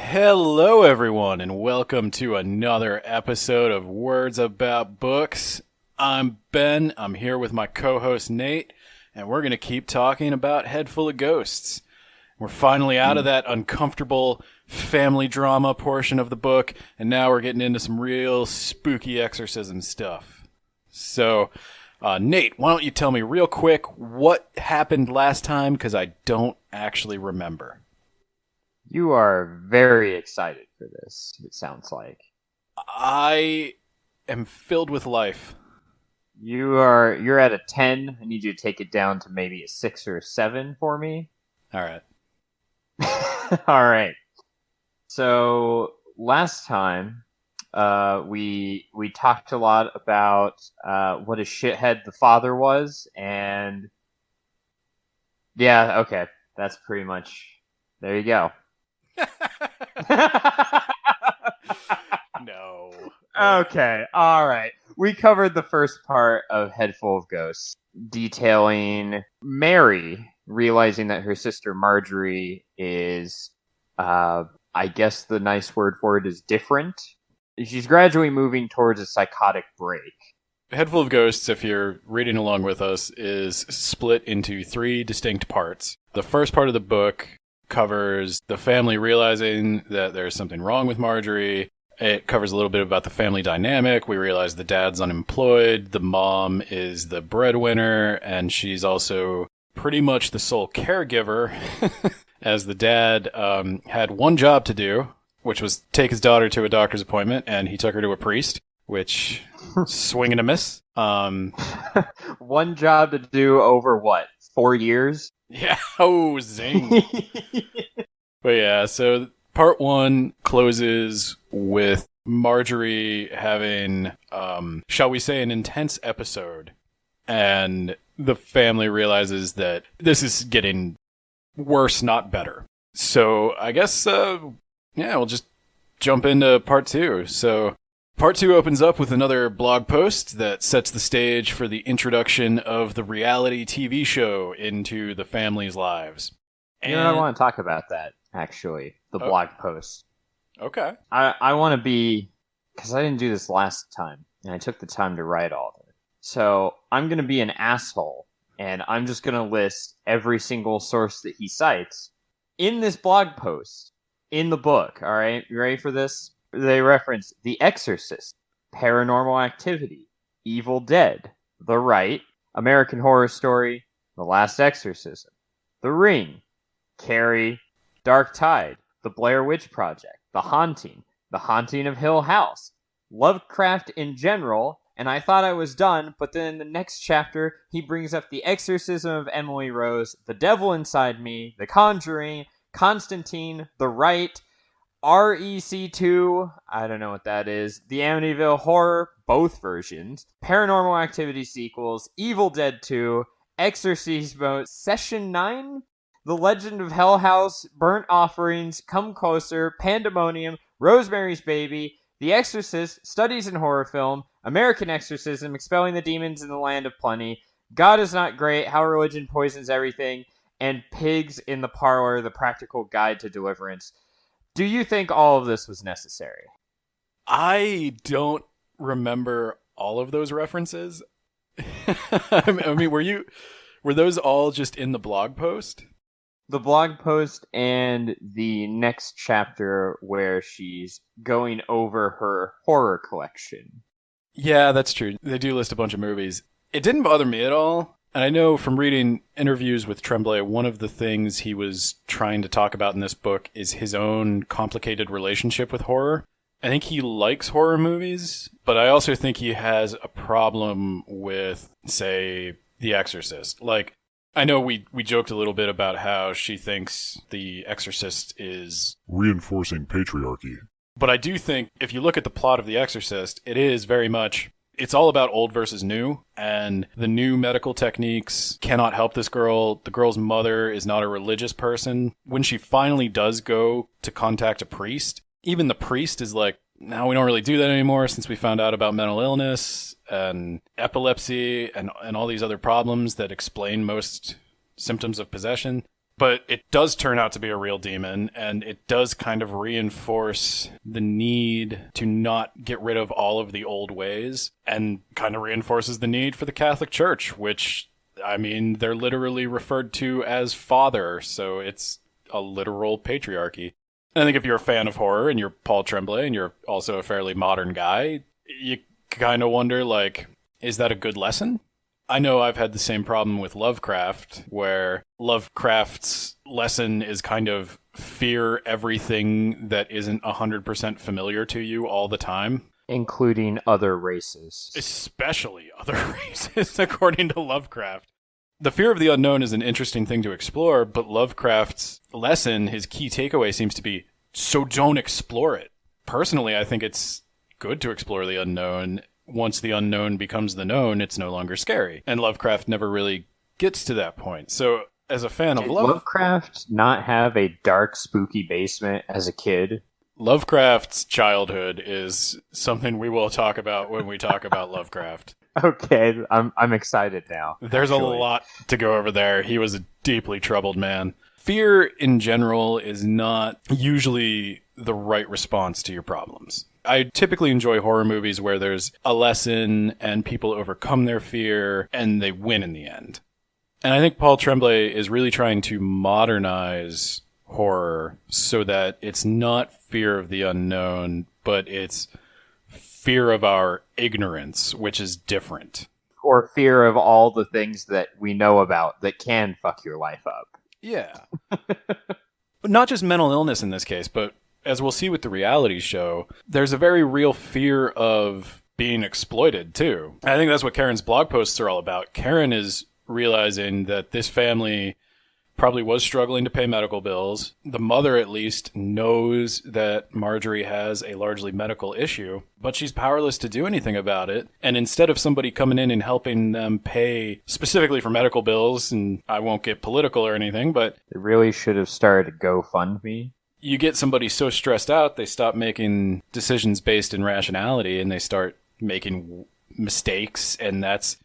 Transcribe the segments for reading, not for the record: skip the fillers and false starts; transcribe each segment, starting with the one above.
Hello, everyone, and welcome to another episode of Words About Books. I'm Ben. I'm here with my co-host Nate, and we're going to keep talking about Head Full of Ghosts. We're finally out of that uncomfortable family drama portion of the book, and now we're getting into some real spooky exorcism stuff. So, Nate, why don't you tell me real quick what happened last time, because I don't actually remember. You are very excited for this, it sounds like. I am filled with life. You're at a 10. I need you to take it down to maybe a 6 or a 7 for me. All right. All right. So last time, we talked a lot about what a shithead the father was, and yeah, okay, that's pretty much. There you go. No. Okay, all right. We covered the first part of Head Full of Ghosts, detailing Mary realizing that her sister Marjorie is, I guess the nice word for it is different. She's gradually moving towards a psychotic break. Head Full of Ghosts, if you're reading along with us, is split into 3 distinct parts. The first part of the book covers the family realizing that there's something wrong with Marjorie. It covers a little bit about the family dynamic. We realize the dad's unemployed, the mom is the breadwinner, and she's also pretty much the sole caregiver, as the dad had one job to do, which was take his daughter to a doctor's appointment, and he took her to a priest, which, swing and a miss. One job to do over, 4 years? Yeah, oh, zing. But yeah, so part 1 closes with Marjorie having, shall we say, an intense episode. And the family realizes that this is getting worse, not better. So I guess, we'll just jump into part 2. So part 2 opens up with another blog post that sets the stage for the introduction of the reality TV show into the family's lives. And I want to talk about that, actually, the blog post. Okay. I want to be, because I didn't do this last time, and I took the time to write all of it. So I'm going to be an asshole, and I'm just going to list every single source that he cites in this blog post, in the book, all right? You ready for this? They reference The Exorcist, Paranormal Activity, Evil Dead, The Rite, American Horror Story, The Last Exorcism, The Ring, Carrie, Dark Tide, The Blair Witch Project, The Haunting of Hill House, Lovecraft in general, and I thought I was done, but then in the next chapter, he brings up The Exorcism of Emily Rose, The Devil Inside Me, The Conjuring, Constantine, The Rite, REC2, I don't know what that is, The Amityville Horror, both versions, Paranormal Activity sequels, Evil Dead 2, Exorcismo Session 9, The Legend of Hell House, Burnt Offerings, Come Closer, Pandemonium, Rosemary's Baby, The Exorcist, Studies in Horror Film, American Exorcism, Expelling the Demons in the Land of Plenty, God is Not Great, How Religion Poisons Everything, and Pigs in the Parlor, The Practical Guide to Deliverance. Do you think all of this was necessary? I don't remember all of those references. I mean, were those all just in the blog post? The blog post and the next chapter where she's going over her horror collection. Yeah, that's true. They do list a bunch of movies. It didn't bother me at all. And I know from reading interviews with Tremblay, one of the things he was trying to talk about in this book is his own complicated relationship with horror. I think he likes horror movies, but I also think he has a problem with, say, The Exorcist. Like, I know we joked a little bit about how she thinks The Exorcist is reinforcing patriarchy. But I do think if you look at the plot of The Exorcist, it is very much, it's all about old versus new, and the new medical techniques cannot help this girl. The girl's mother is not a religious person. When she finally does go to contact a priest, even the priest is like, no, we don't really do that anymore since we found out about mental illness and epilepsy and all these other problems that explain most symptoms of possession. But it does turn out to be a real demon, and it does kind of reinforce the need to not get rid of all of the old ways, and kind of reinforces the need for the Catholic Church, which, I mean, they're literally referred to as Father, so it's a literal patriarchy. And I think if you're a fan of horror and you're Paul Tremblay and you're also a fairly modern guy, you kind of wonder, like, is that a good lesson? I know I've had the same problem with Lovecraft, where Lovecraft's lesson is kind of fear everything that isn't 100% familiar to you all the time. Including other races. Especially other races, according to Lovecraft. The fear of the unknown is an interesting thing to explore, but Lovecraft's lesson, his key takeaway seems to be, so don't explore it. Personally, I think it's good to explore the unknown. Once the unknown becomes the known, it's no longer scary. And Lovecraft never really gets to that point. So, as a fan of Lovecraft not have a dark, spooky basement as a kid? Lovecraft's childhood is something we will talk about when we talk about Lovecraft. Okay, I'm excited now. There's a lot to go over there. He was a deeply troubled man. Fear in general is not usually the right response to your problems. I typically enjoy horror movies where there's a lesson and people overcome their fear and they win in the end. And I think Paul Tremblay is really trying to modernize horror so that it's not fear of the unknown, but it's fear of our ignorance, which is different. Or fear of all the things that we know about that can fuck your life up. Yeah. Not just mental illness in this case, but as we'll see with the reality show, there's a very real fear of being exploited, too. I think that's what Karen's blog posts are all about. Karen is realizing that this family probably was struggling to pay medical bills. The mother, at least, knows that Marjorie has a largely medical issue, but she's powerless to do anything about it. And instead of somebody coming in and helping them pay specifically for medical bills, and I won't get political or anything, but they really should have started a GoFundMe. You get somebody so stressed out, they stop making decisions based in rationality, and they start making mistakes, and that's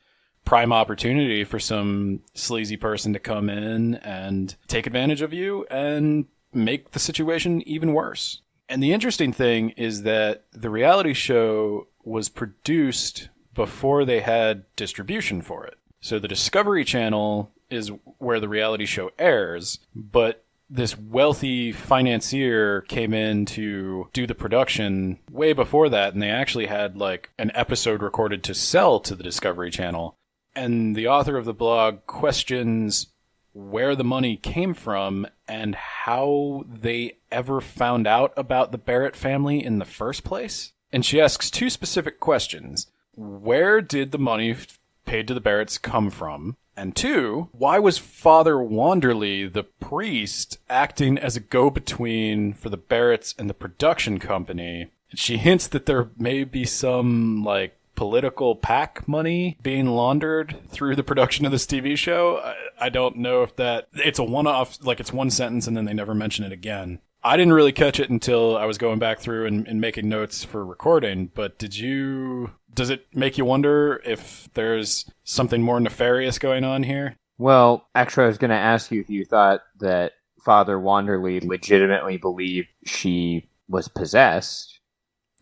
prime opportunity for some sleazy person to come in and take advantage of you and make the situation even worse. And the interesting thing is that the reality show was produced before they had distribution for it. So the Discovery Channel is where the reality show airs, but this wealthy financier came in to do the production way before that, and they actually had like an episode recorded to sell to the Discovery Channel. And the author of the blog questions where the money came from and how they ever found out about the Barrett family in the first place. And she asks two specific questions. Where did the money paid to the Barretts come from? And two, why was Father Wanderley, the priest, acting as a go-between for the Barretts and the production company? And she hints that there may be some, like, political PAC money being laundered through the production of this TV show. I don't know if that... It's a one-off, like it's one sentence and then they never mention it again. I didn't really catch it until I was going back through and making notes for recording, but does it make you wonder if there's something more nefarious going on here? Well, actually I was going to ask you if you thought that Father Wanderley legitimately believed she was possessed.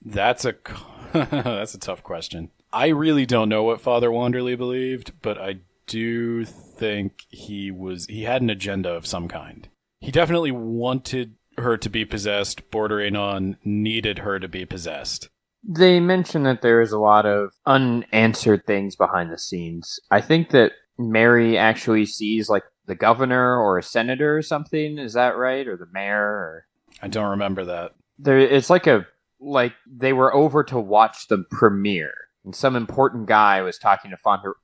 That's a tough question. I really don't know what Father Wanderley believed, but I do think he had an agenda of some kind. He definitely wanted her to be possessed, bordering on needed her to be possessed. They mention that there is a lot of unanswered things behind the scenes. I think that Mary actually sees like the governor or a senator or something. Is that right? Or the mayor? Or... I don't remember that. It's like they were over to watch the premiere, and some important guy was talking to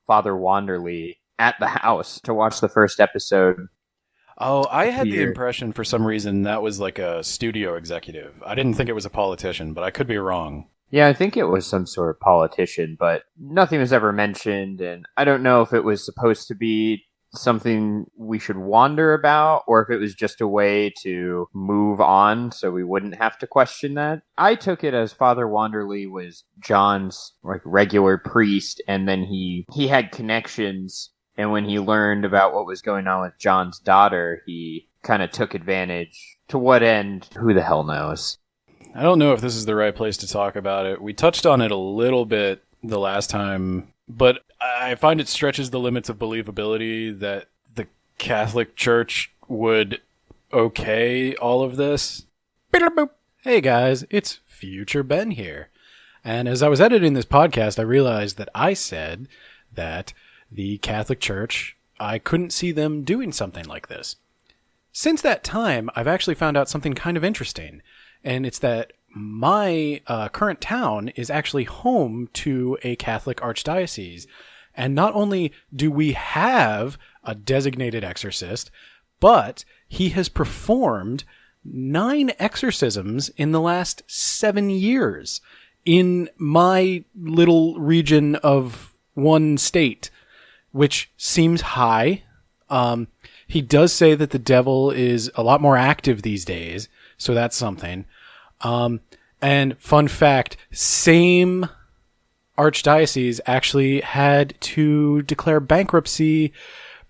Father Wanderley at the house to watch the first episode. Oh, I had the impression for some reason that was like a studio executive. I didn't think it was a politician, but I could be wrong. Yeah, I think it was some sort of politician, but nothing was ever mentioned, and I don't know if it was supposed to be something we should wonder about, or if it was just a way to move on so we wouldn't have to question that. I took it as Father Wanderley was John's like regular priest, and then he had connections And when he learned about what was going on with John's daughter, he kind of took advantage. To what end? Who the hell knows? I don't know if this is the right place to talk about it. We touched on it a little bit the last time, but I find it stretches the limits of believability that the Catholic Church would okay all of this. Hey guys, it's Future Ben here. And as I was editing this podcast, I realized that I said that the Catholic Church, I couldn't see them doing something like this. Since that time, I've actually found out something kind of interesting, and it's that my current town is actually home to a Catholic archdiocese. And not only do we have a designated exorcist, but he has performed 9 exorcisms in the last 7 years in my little region of one state, which seems high. He does say that the devil is a lot more active these days, so that's something. And fun fact, same archdiocese actually had to declare bankruptcy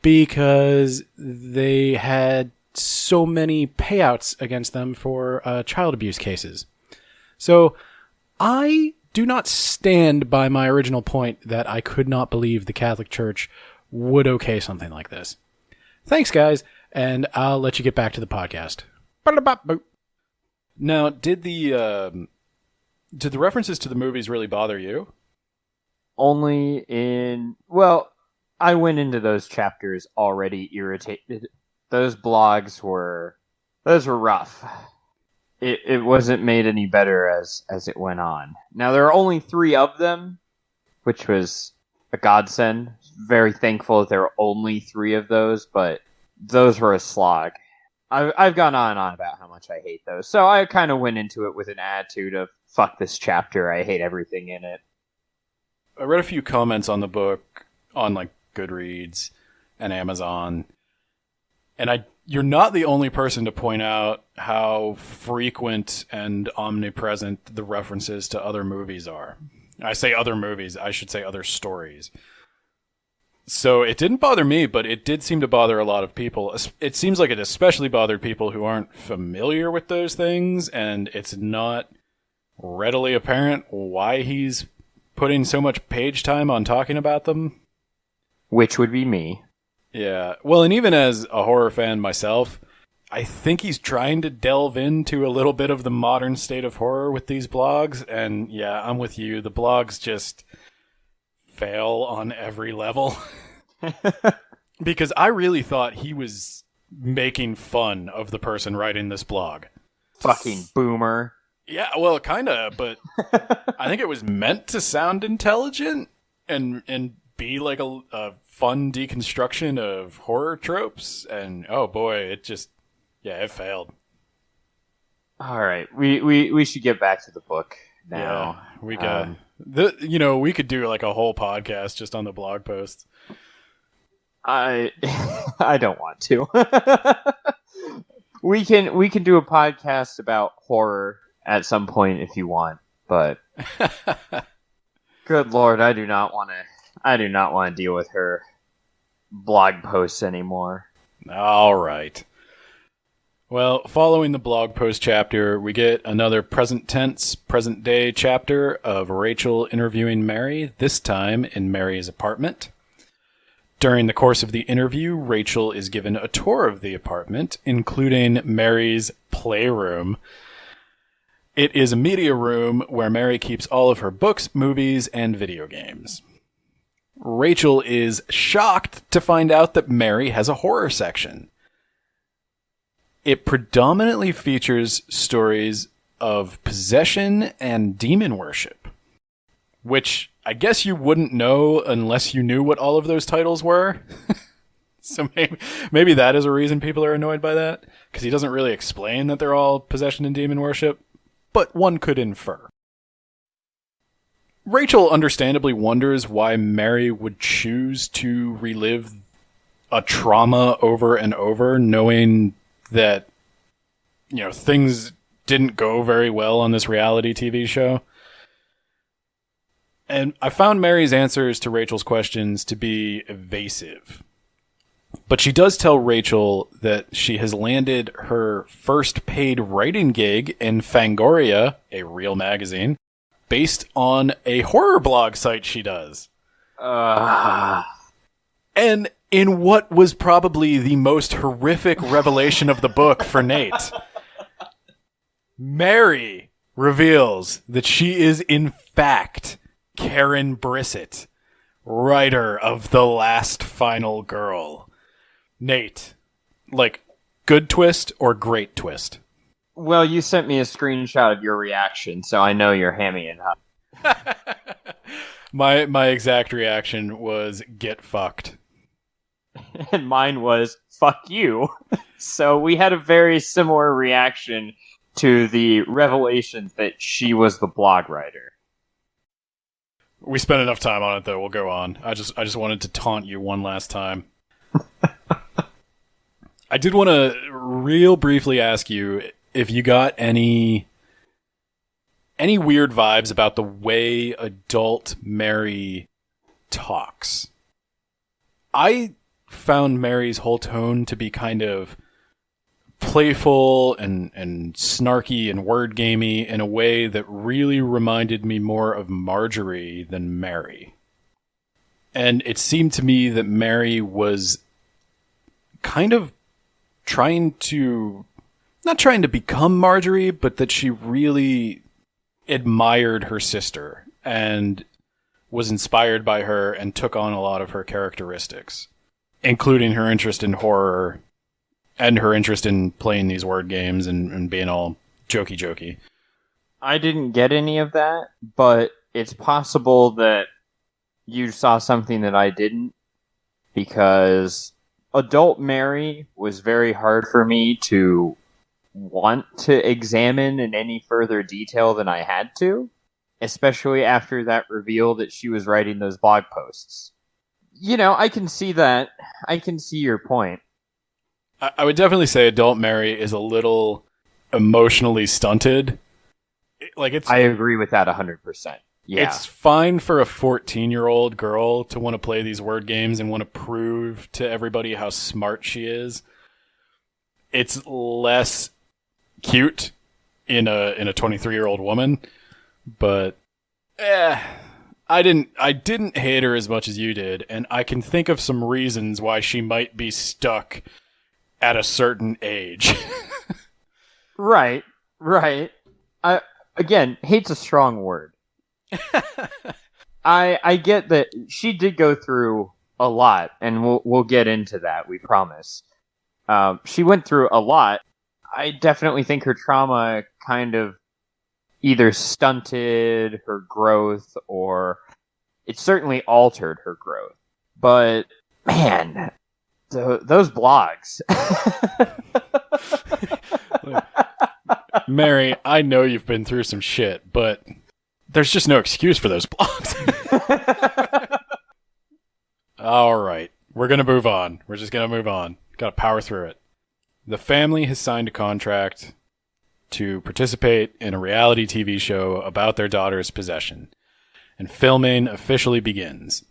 because they had so many payouts against them for child abuse cases. So I do not stand by my original point that I could not believe the Catholic Church would okay something like this. Thanks, guys, and I'll let you get back to the podcast. Now, did the references to the movies really bother you? Only in... Well, I went into those chapters already irritated. Those blogs were... Those were rough. It wasn't made any better as it went on. Now, there are only 3 of them, which was a godsend. Very thankful that there were only 3 of those, but those were a slog. I've gone on and on about how much I hate those, so I kind of went into it with an attitude of, fuck this chapter, I hate everything in it. I read a few comments on the book on, like, Goodreads and Amazon, and you're not the only person to point out how frequent and omnipresent the references to other movies are. I say other movies, I should say other stories. So it didn't bother me, but it did seem to bother a lot of people. It seems like it especially bothered people who aren't familiar with those things, and it's not readily apparent why he's putting so much page time on talking about them. Which would be me. Yeah. Well, and even as a horror fan myself, I think he's trying to delve into a little bit of the modern state of horror with these blogs, and yeah, I'm with you. The blogs just fail on every level. Because I really thought he was making fun of the person writing this blog. Fucking boomer. Yeah, well, kinda, but I think it was meant to sound intelligent and be like a fun deconstruction of horror tropes, and oh boy, it failed. All right, we should get back to the book now. Yeah, we got we could do like a whole podcast just on the blog posts. I don't want to. We can do a podcast about horror at some point if you want, but good Lord, I do not want to deal with her blog posts anymore. All right. Well, following the blog post chapter, we get another present tense, present day chapter of Rachel interviewing Mary, this time in Mary's apartment. During the course of the interview, Rachel is given a tour of the apartment, including Mary's playroom. It is a media room where Mary keeps all of her books, movies, and video games. Rachel is shocked to find out that Mary has a horror section. It predominantly features stories of possession and demon worship, which I guess you wouldn't know unless you knew what all of those titles were. So maybe that is a reason people are annoyed by that, because he doesn't really explain that they're all possession and demon worship, but one could infer. Rachel understandably wonders why Mary would choose to relive a trauma over and over, knowing that, things didn't go very well on this reality TV show. And I found Mary's answers to Rachel's questions to be evasive. But she does tell Rachel that she has landed her first paid writing gig in Fangoria, a real magazine, based on a horror blog site she does. And in what was probably the most horrific revelation of the book for Nate, Mary reveals that she is in fact Karen Brissett, writer of The Last Final Girl. Nate, like, good twist or great twist? Well, you sent me a screenshot of your reaction, so I know you're hamming it up. My exact reaction was, get fucked. And mine was, fuck you. So we had a very similar reaction to the revelation that she was the blog writer. We spent enough time on it, though. We'll go on. I just wanted to taunt you one last time. I did want to real briefly ask you if you got any weird vibes about the way adult Mary talks. I found Mary's whole tone to be kind of playful and snarky and word gamey in a way that really reminded me more of Marjorie than Mary. And it seemed to me that Mary was kind of not trying to become Marjorie, but that she really admired her sister and was inspired by her and took on a lot of her characteristics, including her interest in horror and her interest in playing these word games and being all jokey. I didn't get any of that, but it's possible that you saw something that I didn't, because adult Mary was very hard for me to want to examine in any further detail than I had to, especially after that reveal that she was writing those blog posts. You know, I can see that. I can see your point. I would definitely say adult Mary is a little emotionally stunted. I agree with that 100%. Yeah. It's fine for a 14-year-old girl to want to play these word games and want to prove to everybody how smart she is. It's less cute in a 23-year-old woman, but I didn't hate her as much as you did, and I can think of some reasons why she might be stuck at a certain age. Right. Again, hate's a strong word. I get that she did go through a lot, and we'll get into that, we promise. She went through a lot. I definitely think her trauma kind of either stunted her growth, or it certainly altered her growth. But, man, those blogs. Mary, I know you've been through some shit, but there's just no excuse for those blogs. All right. We're going to move on. We're just going to move on. Got to power through it. The family has signed a contract to participate in a reality TV show about their daughter's possession, and filming officially begins.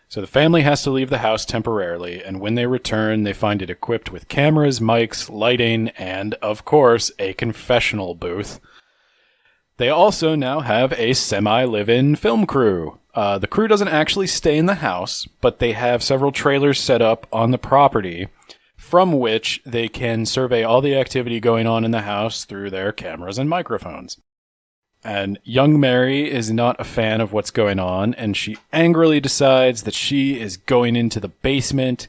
So the family has to leave the house temporarily, and when they return, they find it equipped with cameras, mics, lighting, and, of course, a confessional booth. They also now have a semi-live-in film crew. The crew doesn't actually stay in the house, but they have several trailers set up on the property from which they can survey all the activity going on in the house through their cameras and microphones. And young Mary is not a fan of what's going on, and she angrily decides that she is going into the basement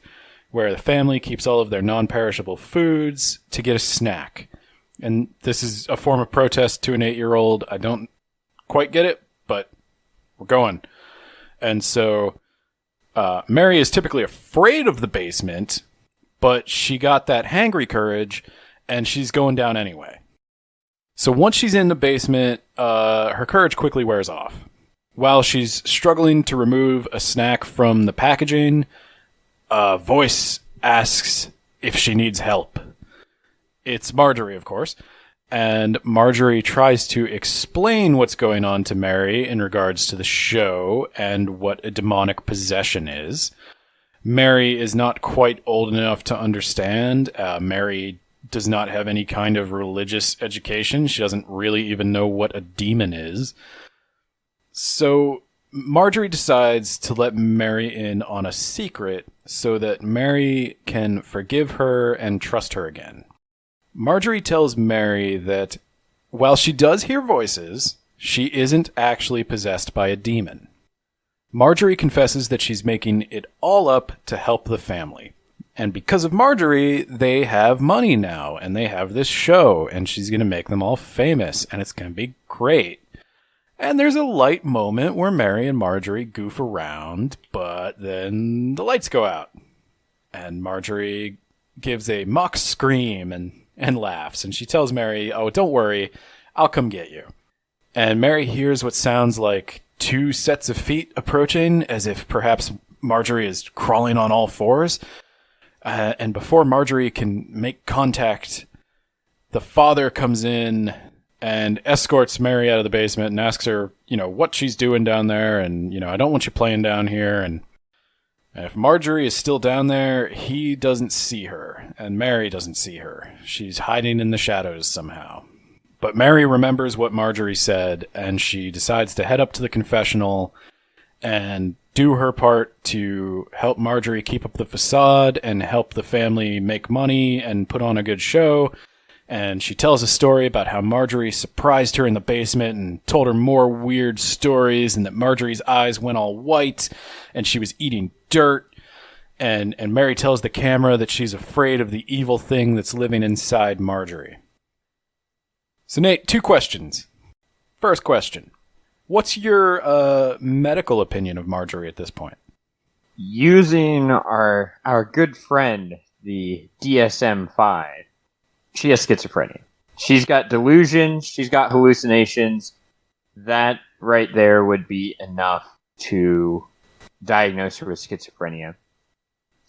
where the family keeps all of their non-perishable foods to get a snack. And this is a form of protest to an 8-year-old. I don't quite get it, but we're going. And so Mary is typically afraid of the basement, but she got that hangry courage, and she's going down anyway. So once she's in the basement, her courage quickly wears off. While she's struggling to remove a snack from the packaging, a voice asks if she needs help. It's Marjorie, of course, and Marjorie tries to explain what's going on to Mary in regards to the show and what a demonic possession is. Mary is not quite old enough to understand. Mary does not have any kind of religious education. She doesn't really even know what a demon is. So Marjorie decides to let Mary in on a secret so that Mary can forgive her and trust her again. Marjorie tells Mary that while she does hear voices, she isn't actually possessed by a demon. Marjorie confesses that she's making it all up to help the family. And because of Marjorie, they have money now, and they have this show, and she's going to make them all famous, and it's going to be great. And there's a light moment where Mary and Marjorie goof around, but then the lights go out. And Marjorie gives a mock scream and laughs, and she tells Mary, "Oh, don't worry, I'll come get you." And Mary hears what sounds like 2 sets of feet approaching, as if perhaps Marjorie is crawling on all fours. And before Marjorie can make contact, the father comes in and escorts Mary out of the basement and asks her, what she's doing down there. And, I don't want you playing down here. And if Marjorie is still down there, he doesn't see her. And Mary doesn't see her. She's hiding in the shadows somehow. But Mary remembers what Marjorie said, and she decides to head up to the confessional and do her part to help Marjorie keep up the facade and help the family make money and put on a good show. And she tells a story about how Marjorie surprised her in the basement and told her more weird stories, and that Marjorie's eyes went all white and she was eating dirt. And Mary tells the camera that she's afraid of the evil thing that's living inside Marjorie. So Nate, 2 questions. First question. What's your medical opinion of Marjorie at this point? Using our good friend, the DSM-5, she has schizophrenia. She's got delusions, she's got hallucinations. That right there would be enough to diagnose her with schizophrenia.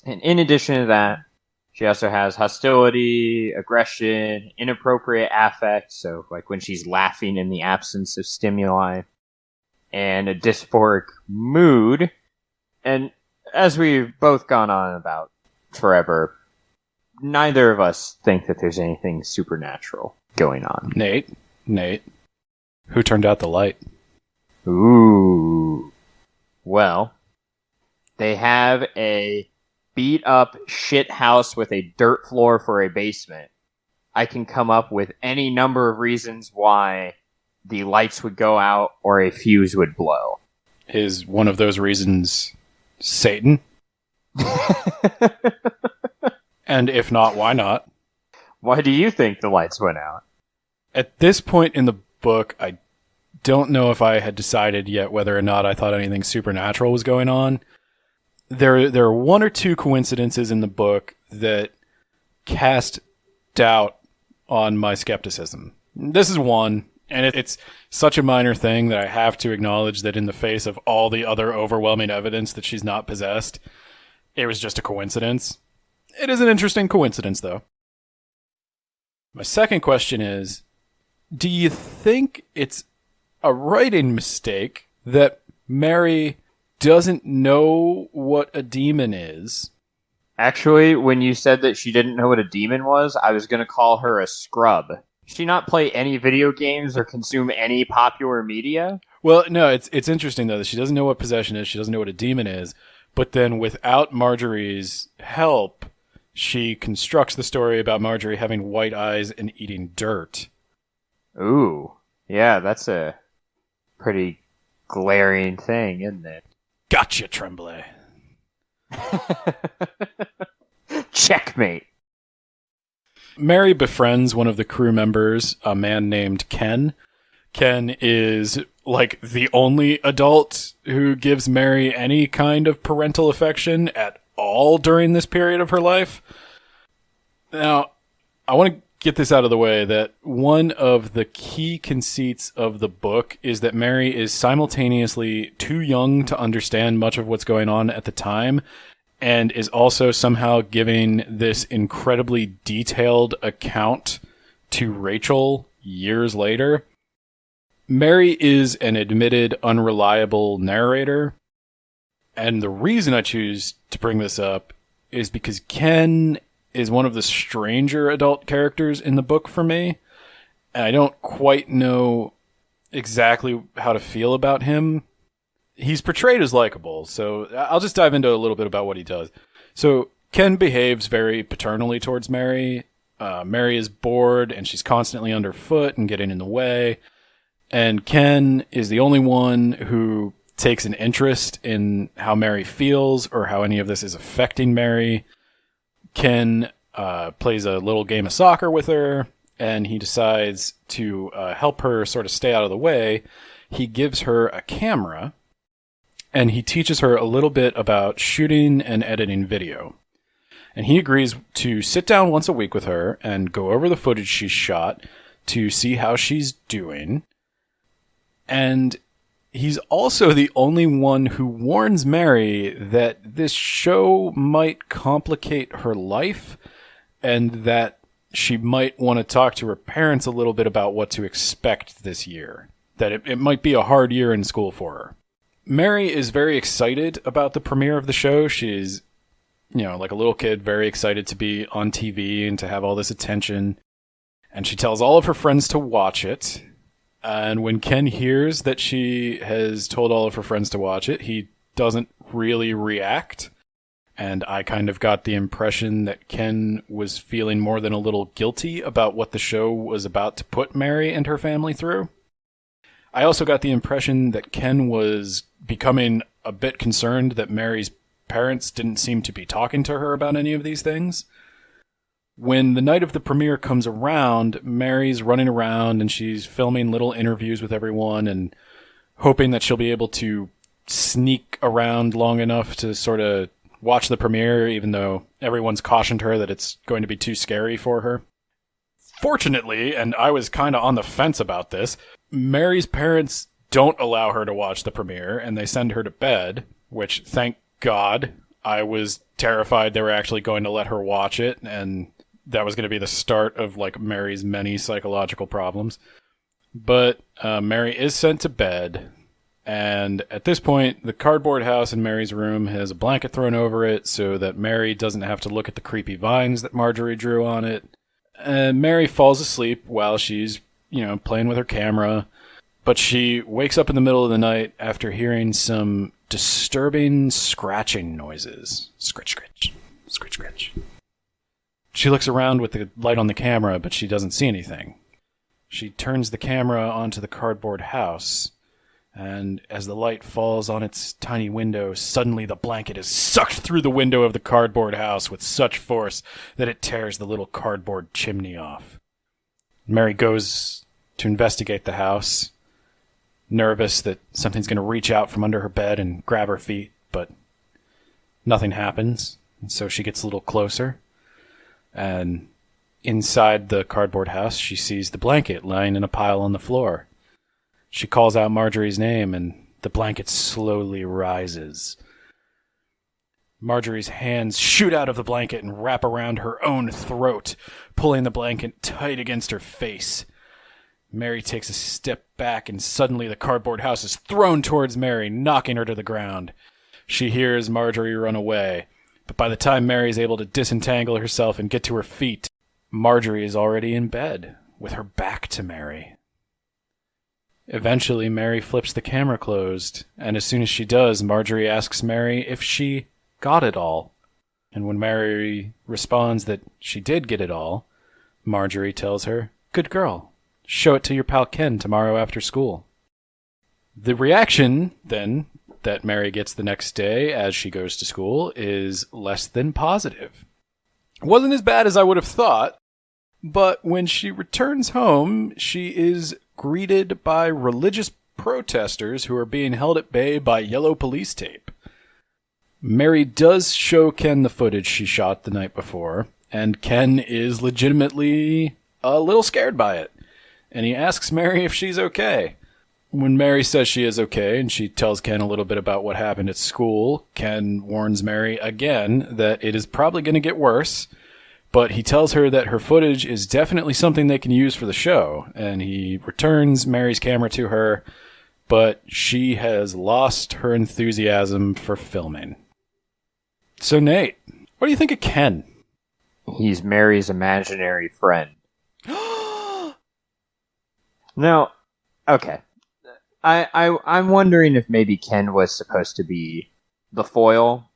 And in addition to that, she also has hostility, aggression, inappropriate affect, so like when she's laughing in the absence of stimuli, and a dysphoric mood. And as we've both gone on about forever, neither of us think that there's anything supernatural going on. Nate, who turned out the light? Ooh. Well, they have a beat up shit house with a dirt floor for a basement. I can come up with any number of reasons why the lights would go out or a fuse would blow. Is one of those reasons Satan? And if not, why not? Why do you think the lights went out? At this point in the book, I don't know if I had decided yet whether or not I thought anything supernatural was going on. There are 1 or 2 coincidences in the book that cast doubt on my skepticism. This is one, and it's such a minor thing that I have to acknowledge that in the face of all the other overwhelming evidence that she's not possessed, it was just a coincidence. It is an interesting coincidence, though. My second question is, do you think it's a writing mistake that Mary doesn't know what a demon is? Actually, when you said that she didn't know what a demon was, I was going to call her a scrub. Does she not play any video games or consume any popular media? Well, no, it's interesting, though, that she doesn't know what possession is, she doesn't know what a demon is, but then without Marjorie's help, she constructs the story about Marjorie having white eyes and eating dirt. Ooh, yeah, that's a pretty glaring thing, isn't it? Gotcha, Tremblay. Checkmate. Mary befriends one of the crew members, a man named Ken. Ken is like the only adult who gives Mary any kind of parental affection at all during this period of her life. Now, I want to get this out of the way that one of the key conceits of the book is that Mary is simultaneously too young to understand much of what's going on at the time, and is also somehow giving this incredibly detailed account to Rachel years later. Mary is an admitted unreliable narrator, and the reason I choose to bring this up is because Ken is one of the stranger adult characters in the book for me, and I don't quite know exactly how to feel about him. He's portrayed as likable, so I'll just dive into a little bit about what he does. So Ken behaves very paternally towards Mary. Mary is bored, and she's constantly underfoot and getting in the way. And Ken is the only one who takes an interest in how Mary feels or how any of this is affecting Mary. Ken plays a little game of soccer with her, and he decides to help her sort of stay out of the way. He gives her a camera, and he teaches her a little bit about shooting and editing video. And he agrees to sit down once a week with her and go over the footage she's shot to see how she's doing. And he's also the only one who warns Mary that this show might complicate her life and that she might want to talk to her parents a little bit about what to expect this year. That it might be a hard year in school for her. Mary is very excited about the premiere of the show. She's, like a little kid, very excited to be on TV and to have all this attention. And she tells all of her friends to watch it. And when Ken hears that she has told all of her friends to watch it, he doesn't really react. And I kind of got the impression that Ken was feeling more than a little guilty about what the show was about to put Mary and her family through. I also got the impression that Ken was becoming a bit concerned that Mary's parents didn't seem to be talking to her about any of these things. When the night of the premiere comes around, Mary's running around and she's filming little interviews with everyone and hoping that she'll be able to sneak around long enough to sort of watch the premiere, even though everyone's cautioned her that it's going to be too scary for her. Fortunately, and I was kind of on the fence about this, Mary's parents don't allow her to watch the premiere and they send her to bed, which, thank God, I was terrified they were actually going to let her watch it, and that was going to be the start of Mary's many psychological problems. But Mary is sent to bed, and at this point, the cardboard house in Mary's room has a blanket thrown over it so that Mary doesn't have to look at the creepy vines that Marjorie drew on it. And Mary falls asleep while she's, playing with her camera, but she wakes up in the middle of the night after hearing some disturbing scratching noises. Scratch, scratch, scratch, scratch. She looks around with the light on the camera, but she doesn't see anything. She turns the camera onto the cardboard house, and as the light falls on its tiny window, suddenly the blanket is sucked through the window of the cardboard house with such force that it tears the little cardboard chimney off. Mary goes to investigate the house, nervous that something's going to reach out from under her bed and grab her feet, but nothing happens, and so she gets a little closer. And inside the cardboard house, she sees the blanket lying in a pile on the floor. She calls out Marjorie's name, and the blanket slowly rises. Marjorie's hands shoot out of the blanket and wrap around her own throat, pulling the blanket tight against her face. Mary takes a step back, and suddenly the cardboard house is thrown towards Mary, knocking her to the ground. She hears Marjorie run away, but by the time Mary is able to disentangle herself and get to her feet, Marjorie is already in bed, with her back to Mary. Eventually, Mary flips the camera closed, and as soon as she does, Marjorie asks Mary if she got it all. And when Mary responds that she did get it all, Marjorie tells her, "Good girl. Show it to your pal Ken tomorrow after school." The reaction, then, that Mary gets the next day as she goes to school is less than positive. It wasn't as bad as I would have thought, but when she returns home, she is greeted by religious protesters who are being held at bay by yellow police tape. Mary does show Ken the footage she shot the night before, and Ken is legitimately a little scared by it, and he asks Mary if she's okay. When Mary says she is okay, and she tells Ken a little bit about what happened at school, Ken warns Mary again that it is probably going to get worse, But he tells her that her footage is definitely something they can use for the show, and he returns Mary's camera to her, but she has lost her enthusiasm for filming. So, Nate, what do you think of Ken? He's Mary's imaginary friend. No, okay. I'm wondering if maybe Ken was supposed to be the foil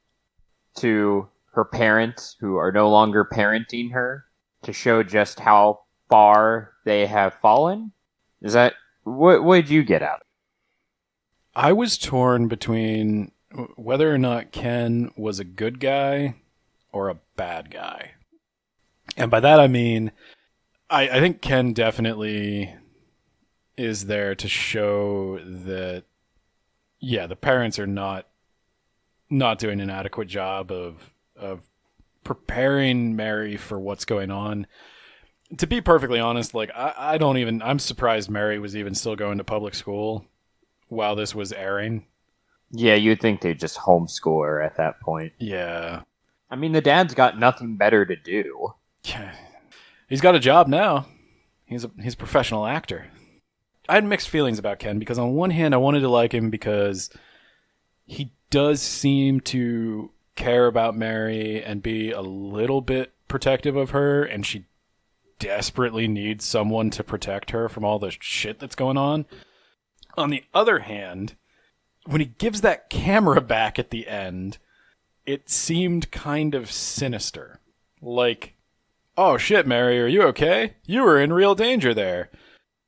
to her parents, who are no longer parenting her, to show just how far they have fallen. Is that what did you get out of it? I was torn between whether or not Ken was a good guy or a bad guy. And by that I mean, I think Ken definitely is there to show that, yeah, the parents are not doing an adequate job of preparing Mary for what's going on. To be perfectly honest, like I'm surprised Mary was even still going to public school while this was airing. Yeah, you'd think they'd just homeschool her at that point. Yeah. I mean, the dad's got nothing better to do. Yeah. He's got a job now. He's a professional actor. I had mixed feelings about Ken because on one hand I wanted to like him because he does seem to care about Mary and be a little bit protective of her, and she desperately needs someone to protect her from all the shit that's going on. On the other hand, when he gives that camera back at the end, it seemed kind of sinister. Like, oh shit, Mary, are you okay? You were in real danger there.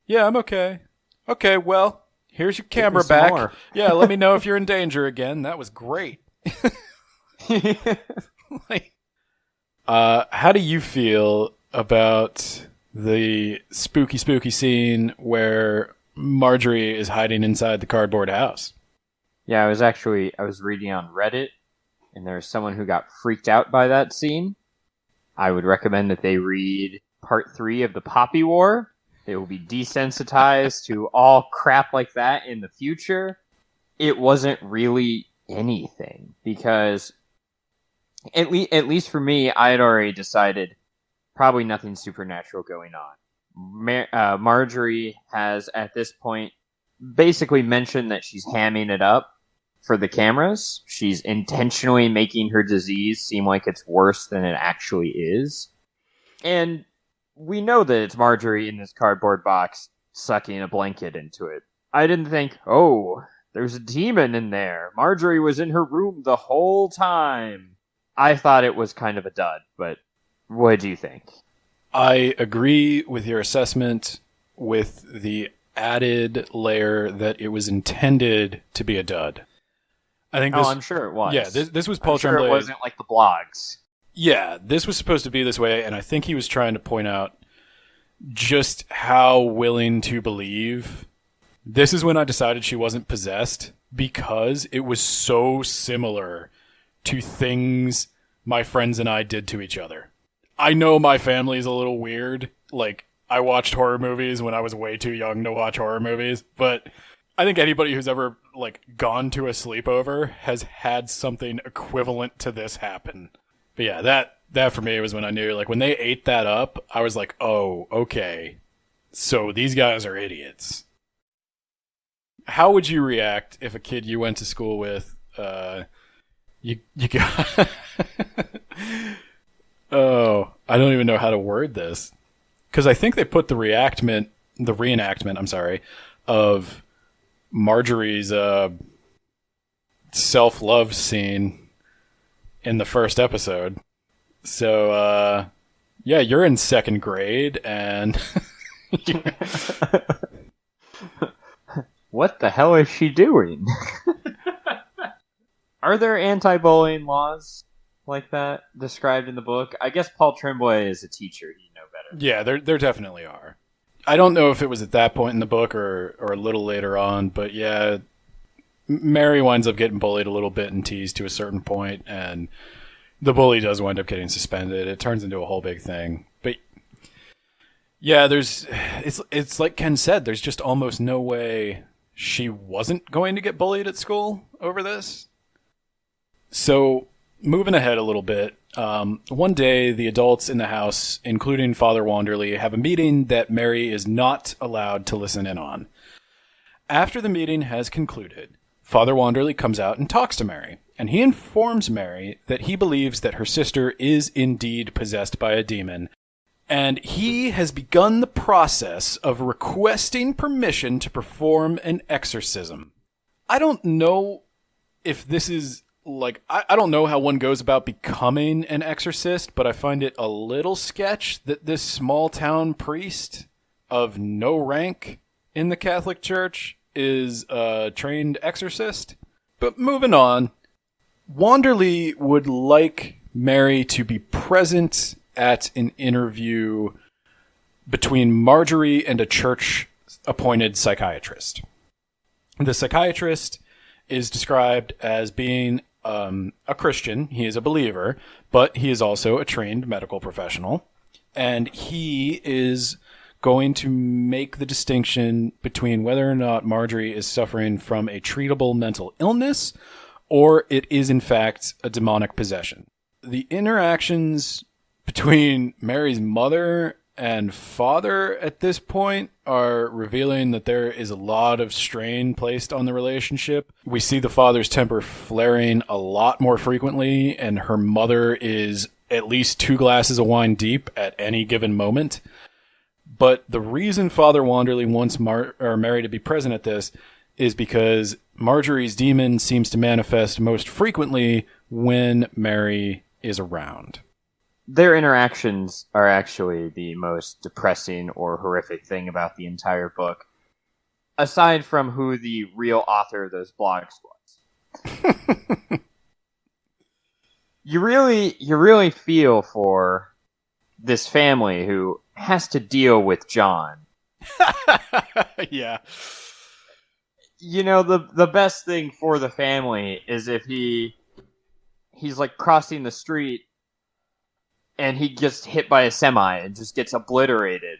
Yeah, I'm okay. Okay, well, here's your camera back. More. Yeah, let me know if you're in danger again. That was great. Like, how do you feel about the spooky scene where Marjorie is hiding inside the cardboard house? Yeah, I was reading on Reddit, and there's someone who got freaked out by that scene. I would recommend that they read part 3 of the Poppy War. They will be desensitized to all crap like that in the future. It wasn't really anything, because at least for me, I had already decided probably nothing supernatural going on. Marjorie has, at this point, basically mentioned that she's hamming it up for the cameras. She's intentionally making her disease seem like it's worse than it actually is. And we know that it's Marjorie in this cardboard box sucking a blanket into it. I didn't think, oh, there's a demon in there. Marjorie was in her room the whole time. I thought it was kind of a dud, but what do you think? I agree with your assessment, with the added layer that it was intended to be a dud. I think this, I'm sure it was. Yeah, this was Paul I'm sure Tremblay. It wasn't like the blogs. Yeah, this was supposed to be this way, and I think he was trying to point out just how willing to believe. This is when I decided she wasn't possessed, because it was so similar to things my friends and I did to each other. I know my family is a little weird. Like, I watched horror movies when I was way too young to watch horror movies, but I think anybody who's ever, like, gone to a sleepover has had something equivalent to this happen. But yeah, that for me was when I knew, like, when they ate that up, I was like, oh, okay. So these guys are idiots. How would you react if a kid you went to school with, you got... Oh, I don't even know how to word this. Because I think they put the reenactment, of Marjorie's self-love scene in the first episode. So, yeah, you're in second grade, and... What the hell is she doing? Are there anti-bullying laws like that described in the book? I guess Paul Tremblay is a teacher. He'd know better. Yeah, there definitely are. I don't know if it was at that point in the book or a little later on, but yeah, Mary winds up getting bullied a little bit and teased to a certain point, and the bully does wind up getting suspended. It turns into a whole big thing. But yeah, it's like Ken said, there's just almost no way she wasn't going to get bullied at school over this. So moving ahead a little bit, one day the adults in the house, including Father Wanderley, have a meeting that Mary is not allowed to listen in on. After the meeting has concluded, Father Wanderley comes out and talks to Mary, and he informs Mary that he believes that her sister is indeed possessed by a demon, and he has begun the process of requesting permission to perform an exorcism. I don't know if this is, like, I don't know how one goes about becoming an exorcist, but I find it a little sketch that this small town priest of no rank in the Catholic Church is a trained exorcist. But moving on, Wanderley would like Mary to be present at an interview between Marjorie and a church-appointed psychiatrist. The psychiatrist is described as being a Christian. He is a believer, but he is also a trained medical professional. And he is going to make the distinction between whether or not Marjorie is suffering from a treatable mental illness or it is, in fact, a demonic possession. The interactions between Mary's mother and father at this point are revealing that there is a lot of strain placed on the relationship. We see the father's temper flaring a lot more frequently, and her mother is at least 2 glasses of wine deep at any given moment. But the reason Father Wanderley wants Mary to be present at this is because Marjorie's demon seems to manifest most frequently when Mary is around. Their interactions are actually the most depressing or horrific thing about the entire book, aside from who the real author of those blogs was. You really feel for this family who has to deal with John. Yeah. You know, the best thing for the family is if he's like crossing the street and he gets hit by a semi and just gets obliterated.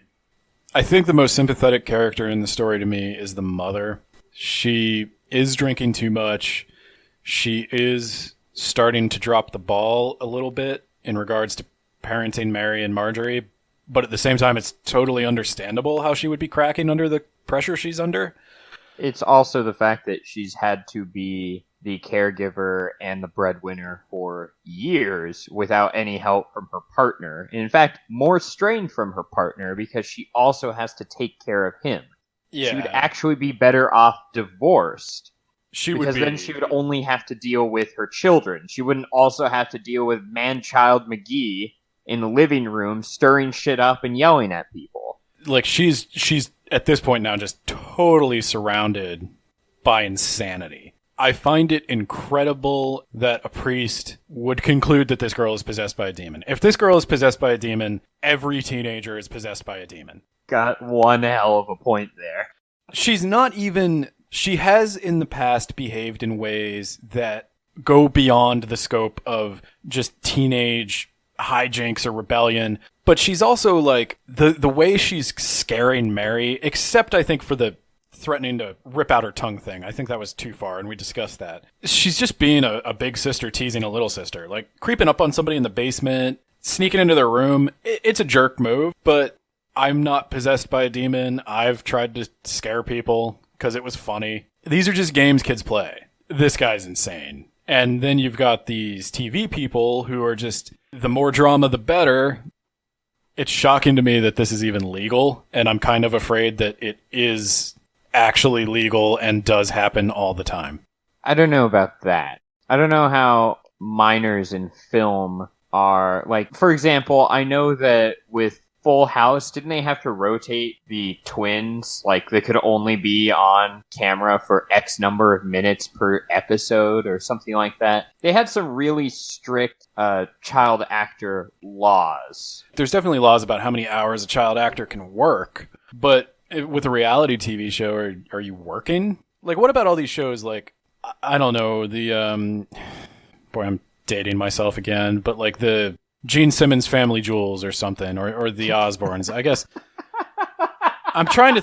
I think the most sympathetic character in the story to me is the mother. She is drinking too much. She is starting to drop the ball a little bit in regards to parenting Mary and Marjorie, but at the same time, it's totally understandable how she would be cracking under the pressure she's under. It's also the fact that she's had to be the caregiver and the breadwinner for years without any help from her partner. In fact, more strain from her partner because she also has to take care of him. Yeah. She would actually be better off divorced. Because then she would only have to deal with her children. She wouldn't also have to deal with man-child McGee in the living room stirring shit up and yelling at people. Like, she's at this point now just totally surrounded by insanity. I find it incredible that a priest would conclude that this girl is possessed by a demon. If this girl is possessed by a demon, every teenager is possessed by a demon. Got one hell of a point there. She has in the past behaved in ways that go beyond the scope of just teenage hijinks or rebellion. But she's also like, the way she's scaring Mary, except I think for the threatening to rip out her tongue thing. I think that was too far, and we discussed that. She's just being a big sister teasing a little sister. Like, creeping up on somebody in the basement, sneaking into their room. It's a jerk move, but I'm not possessed by a demon. I've tried to scare people because it was funny. These are just games kids play. This guy's insane. And then you've got these TV people who are just, the more drama, the better. It's shocking to me that this is even legal, and I'm kind of afraid that it is actually legal and does happen all the time. I don't know about that. I don't know how minors in film are, like, for example, I know that with Full House, didn't they have to rotate the twins? Like, they could only be on camera for X number of minutes per episode or something like that. They had some really strict child actor laws. There's definitely laws about how many hours a child actor can work, but with a reality TV show, are you working? Like, what about all these shows like, I don't know, the, boy, I'm dating myself again, but like the Gene Simmons Family Jewels or something, or the Osbournes, I guess. I'm trying to...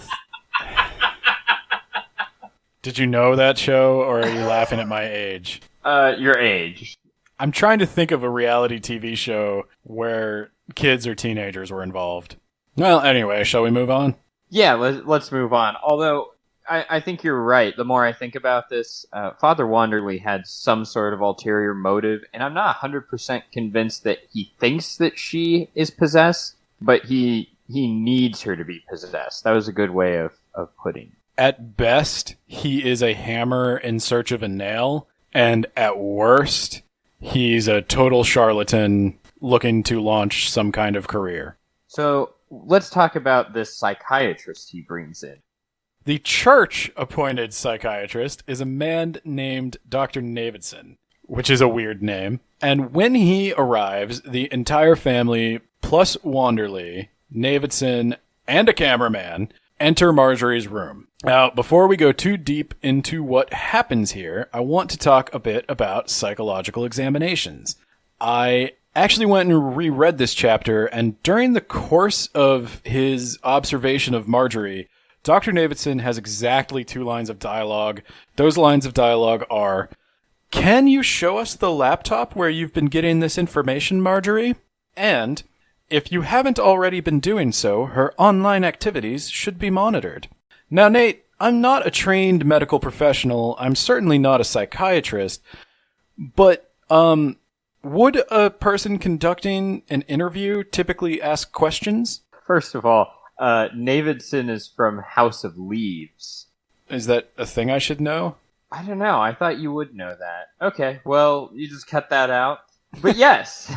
Did you know that show, or are you laughing at my age? Your age. I'm trying to think of a reality TV show where kids or teenagers were involved. Well, anyway, shall we move on? Yeah, let's move on. Although, I think you're right. The more I think about this, Father Wanderley had some sort of ulterior motive, and I'm not 100% convinced that he thinks that she is possessed, but he needs her to be possessed. That was a good way of putting it. At best, he is a hammer in search of a nail, and at worst, he's a total charlatan looking to launch some kind of career. So, let's talk about this psychiatrist he brings in. The church-appointed psychiatrist is a man named Dr. Navidson, which is a weird name. And when he arrives, the entire family, plus Wanderley, Navidson, and a cameraman, enter Marjorie's room. Now, before we go too deep into what happens here, I want to talk a bit about psychological examinations. I actually went and reread this chapter, and during the course of his observation of Marjorie, Dr. Navidson has exactly 2 lines of dialogue. Those lines of dialogue are, "Can you show us the laptop where you've been getting this information, Marjorie? And, if you haven't already been doing so, her online activities should be monitored." Now, Nate, I'm not a trained medical professional. I'm certainly not a psychiatrist. But, would a person conducting an interview typically ask questions? First of all, Navidson is from House of Leaves. Is that a thing I should know? I don't know. I thought you would know that. Okay, well, you just cut that out. But yes.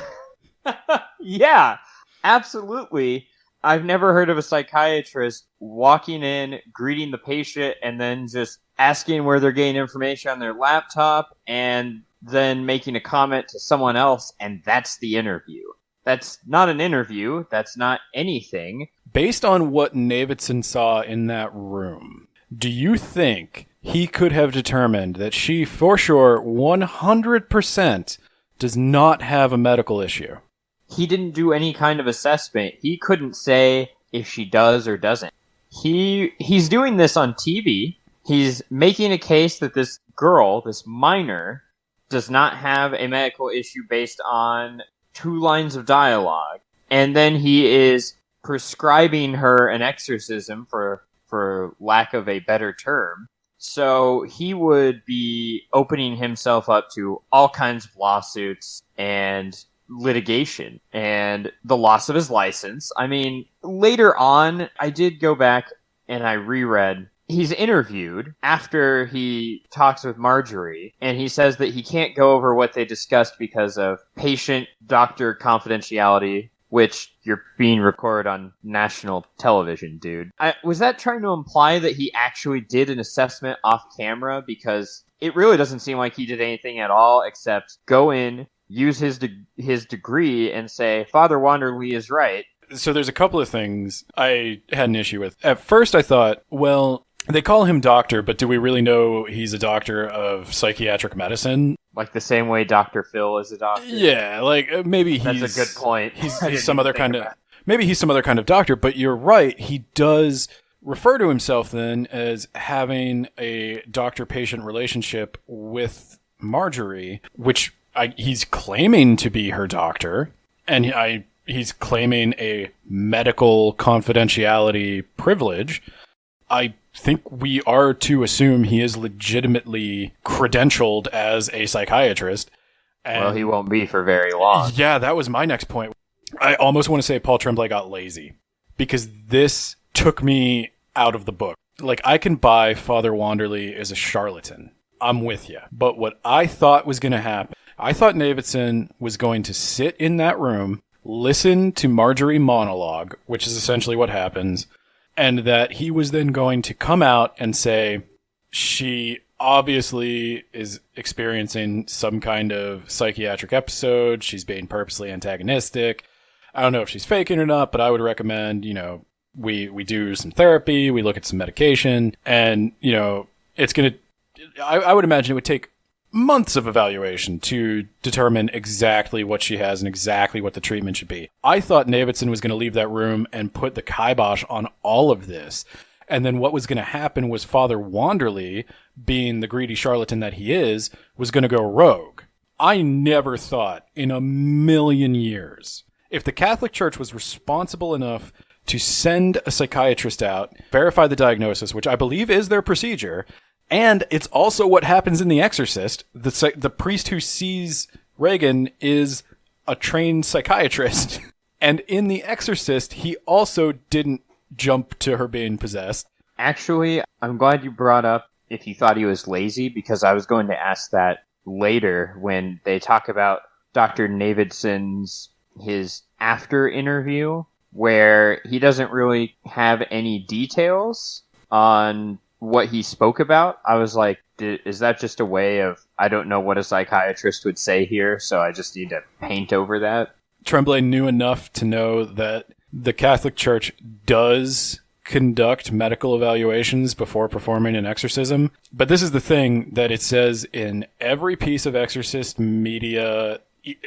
Yeah, absolutely. I've never heard of a psychiatrist walking in, greeting the patient, and then just asking where they're getting information on their laptop, and then making a comment to someone else, and that's the interview. That's not an interview. That's not anything. Based on what Navidson saw in that room, do you think he could have determined that she, for sure, 100% does not have a medical issue? He didn't do any kind of assessment. He couldn't say if she does or doesn't. He's doing this on TV. He's making a case that this girl, this minor, does not have a medical issue based on 2 lines of dialogue. And then he is prescribing her an exorcism, for lack of a better term. So he would be opening himself up to all kinds of lawsuits and litigation and the loss of his license. I mean, later on, I did go back and I reread. He's interviewed after he talks with Marjorie, and he says that he can't go over what they discussed because of patient-doctor confidentiality, which you're being recorded on national television, dude. Was that trying to imply that he actually did an assessment off camera? Because it really doesn't seem like he did anything at all except go in, use his degree, and say, Father Wanderley is right. So there's a couple of things I had an issue with. At first I thought, well, they call him doctor, but do we really know he's a doctor of psychiatric medicine? Like the same way Dr. Phil is a doctor? Yeah, like maybe he's... That's a good point. He's some other kind of... Maybe he's some other kind of doctor, but you're right. He does refer to himself then as having a doctor-patient relationship with Marjorie, which he's claiming to be her doctor, and he's claiming a medical confidentiality privilege. I think we are to assume he is legitimately credentialed as a psychiatrist. And well, he won't be for very long. Yeah, that was my next point. I almost want to say Paul Tremblay got lazy, because this took me out of the book. Like, I can buy Father Wanderley is a charlatan. I'm with you. But what I thought was going to happen, I thought Navidson was going to sit in that room, listen to Marjorie monologue, which is essentially what happens, and that he was then going to come out and say, she obviously is experiencing some kind of psychiatric episode. She's being purposely antagonistic. I don't know if she's faking or not, but I would recommend, we do some therapy, we look at some medication, and, it's going to, I would imagine it would take months of evaluation to determine exactly what she has and exactly what the treatment should be. I thought Navidson was going to leave that room and put the kibosh on all of this. And then what was going to happen was Father Wanderley, being the greedy charlatan that he is, was going to go rogue. I never thought in a million years, if the Catholic Church was responsible enough to send a psychiatrist out, verify the diagnosis, which I believe is their procedure, and it's also what happens in The Exorcist. The priest who sees Regan is a trained psychiatrist. And in The Exorcist, he also didn't jump to her being possessed. Actually, I'm glad you brought up if you thought he was lazy, because I was going to ask that later when they talk about Dr. Navidson's his after interview, where he doesn't really have any details on what he spoke about. I was like, is that just a way of, I don't know what a psychiatrist would say here, so I just need to paint over that? Tremblay knew enough to know that the Catholic Church does conduct medical evaluations before performing an exorcism. But this is the thing that it says in every piece of exorcist media,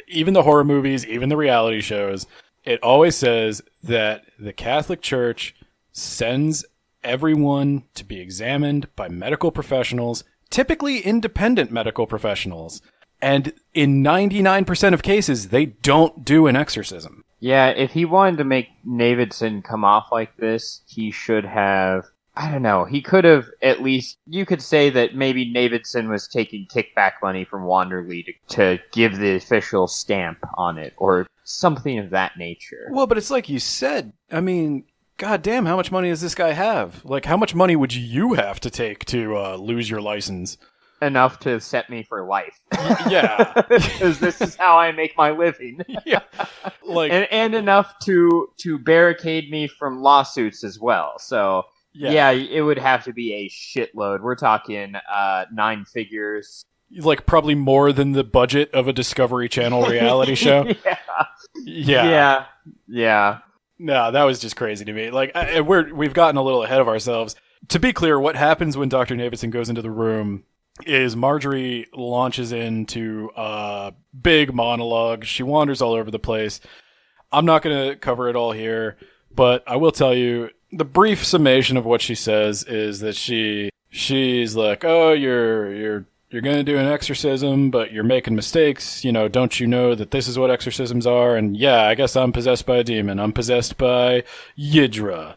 even the horror movies, even the reality shows, it always says that the Catholic Church sends everyone to be examined by medical professionals, typically independent medical professionals. And in 99% of cases, they don't do an exorcism. Yeah, if he wanted to make Navidson come off like this, he should have, I don't know, he could have at least, you could say that maybe Navidson was taking kickback money from Wanderley to give the official stamp on it, or something of that nature. Well, but it's like you said, I mean, goddamn, how much money does this guy have? Like, how much money would you have to take to lose your license? Enough to set me for life. Yeah. Because this is how I make my living. Yeah. Like, and enough to barricade me from lawsuits as well. So, yeah, it would have to be a shitload. We're talking 9 figures. Like, probably more than the budget of a Discovery Channel reality show. Yeah. No, that was just crazy to me. Like, we've gotten a little ahead of ourselves. To be clear, what happens when Dr. Navidson goes into the room is Marjorie launches into a big monologue. She wanders all over the place. I'm not going to cover it all here, but I will tell you the brief summation of what she says is that she's like, "Oh, you're going to do an exorcism, but you're making mistakes. You know, don't you know that this is what exorcisms are? And yeah, I guess I'm possessed by a demon. I'm possessed by Yidra."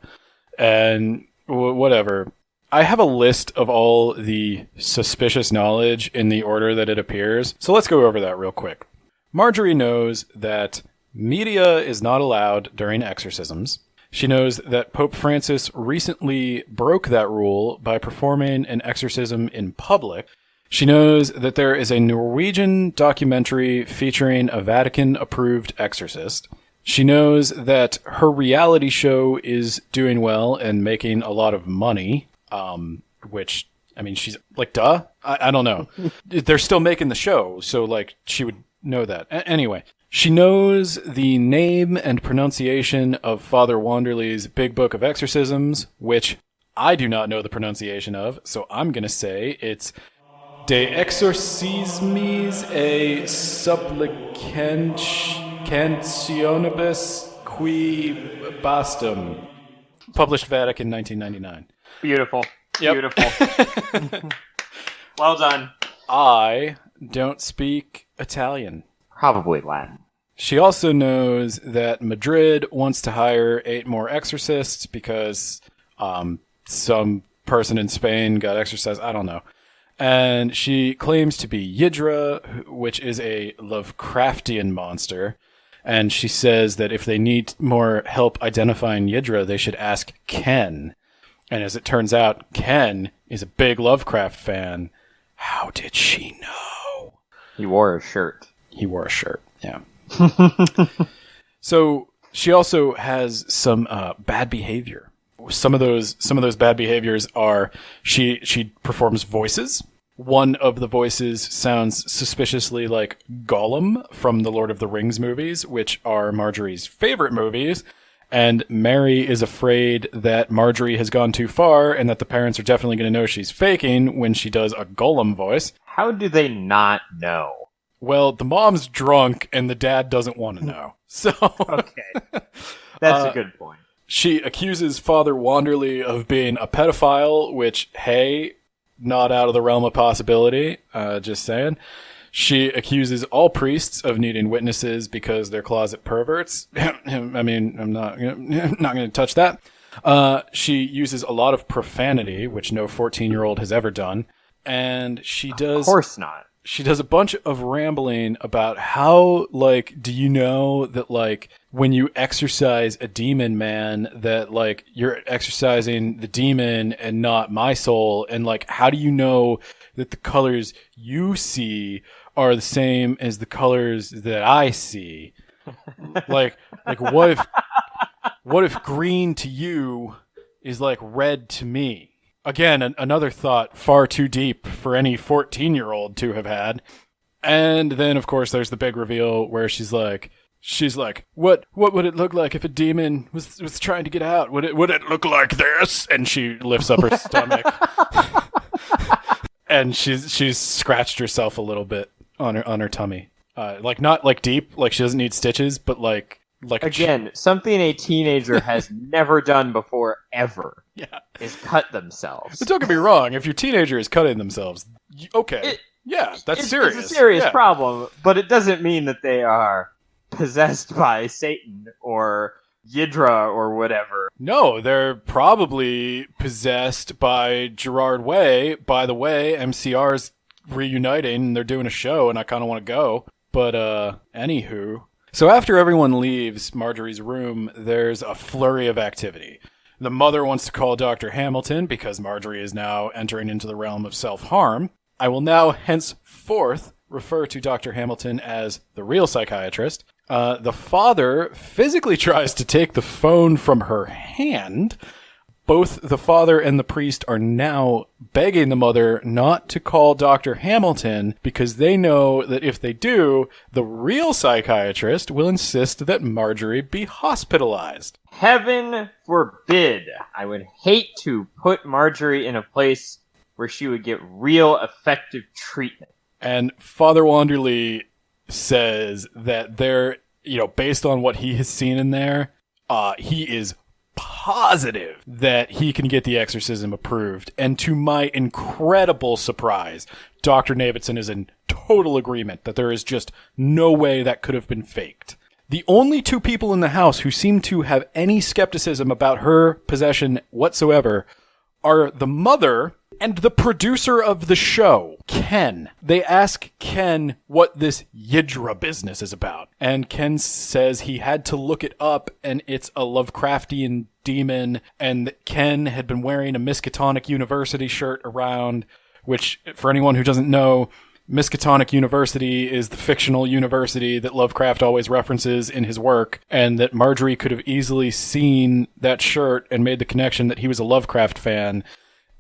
And whatever. I have a list of all the suspicious knowledge in the order that it appears, so let's go over that real quick. Marjorie knows that media is not allowed during exorcisms. She knows that Pope Francis recently broke that rule by performing an exorcism in public. She knows that there is a Norwegian documentary featuring a Vatican-approved exorcist. She knows that her reality show is doing well and making a lot of money. Which, I mean, she's like, duh? I don't know. They're still making the show, so, like, she would know that. Anyway, she knows the name and pronunciation of Father Wanderley's Big Book of Exorcisms, which I do not know the pronunciation of, so I'm going to say it's De Exorcismis e Supplicationibus qui Bastum. Published Vatican 1999. Beautiful. Yep. Beautiful. Well done. I don't speak Italian. Probably Latin. She also knows that Madrid wants to hire 8 more exorcists because some person in Spain got exorcised. I don't know. And she claims to be Yidra, which is a Lovecraftian monster. And she says that if they need more help identifying Yidra, they should ask Ken. And as it turns out, Ken is a big Lovecraft fan. How did she know? He wore a shirt. He wore a shirt, yeah. So she also has some bad behavior. Some of those bad behaviors are she performs voices. One of the voices sounds suspiciously like Gollum from the Lord of the Rings movies, which are Marjorie's favorite movies. And Mary is afraid that Marjorie has gone too far and that the parents are definitely going to know she's faking when she does a Gollum voice. How do they not know? Well, the mom's drunk and the dad doesn't want to know. So okay. That's a good point. She accuses Father Wanderley of being a pedophile, which, hey, not out of the realm of possibility. Just saying. She accuses all priests of needing witnesses because they're closet perverts. I mean, I'm not going to touch that. She uses a lot of profanity, which no 14-year-old has ever done. And she does... Of course not. She does a bunch of rambling about how, like, do you know that, like, when you exorcise a demon, man, that, like, you're exorcising the demon and not my soul? And, like, how do you know that the colors you see are the same as the colors that I see? like what if green to you is like red to me? Again, another thought far too deep for any 14-year-old to have had. And then, of course, there's the big reveal where she's like, what would it look like if a demon was trying to get out? Would it look like this? And she lifts up her stomach. And she's scratched herself a little bit on her tummy. Like, not like deep, like she doesn't need stitches, but like again, something a teenager has never done before ever. Yeah, is cut themselves. But don't get me wrong, if your teenager is cutting themselves, okay, that's serious. It's a serious problem, but it doesn't mean that they are possessed by Satan or Yidra or whatever. No, they're probably possessed by Gerard Way. By the way, MCR's reuniting and they're doing a show and I kind of want to go. But anywho. So after everyone leaves Marjorie's room, there's a flurry of activity. The mother wants to call Dr. Hamilton because Marjorie is now entering into the realm of self-harm. I will now henceforth refer to Dr. Hamilton as the real psychiatrist. The father physically tries to take the phone from her hand. Both the father and the priest are now begging the mother not to call Dr. Hamilton because they know that if they do, the real psychiatrist will insist that Marjorie be hospitalized. Heaven forbid. I would hate to put Marjorie in a place where she would get real effective treatment. And Father Wanderley says that based on what he has seen in there, he is positive that he can get the exorcism approved. And to my incredible surprise, Dr. Davidson is in total agreement that there is just no way that could have been faked. The only two people in the house who seem to have any skepticism about her possession whatsoever are the mother and the producer of the show, Ken. They ask Ken what this Yidra business is about. And Ken says he had to look it up and it's a Lovecraftian demon. And Ken had been wearing a Miskatonic University shirt around, which, for anyone who doesn't know, Miskatonic University is the fictional university that Lovecraft always references in his work, and that Marjorie could have easily seen that shirt and made the connection that he was a Lovecraft fan.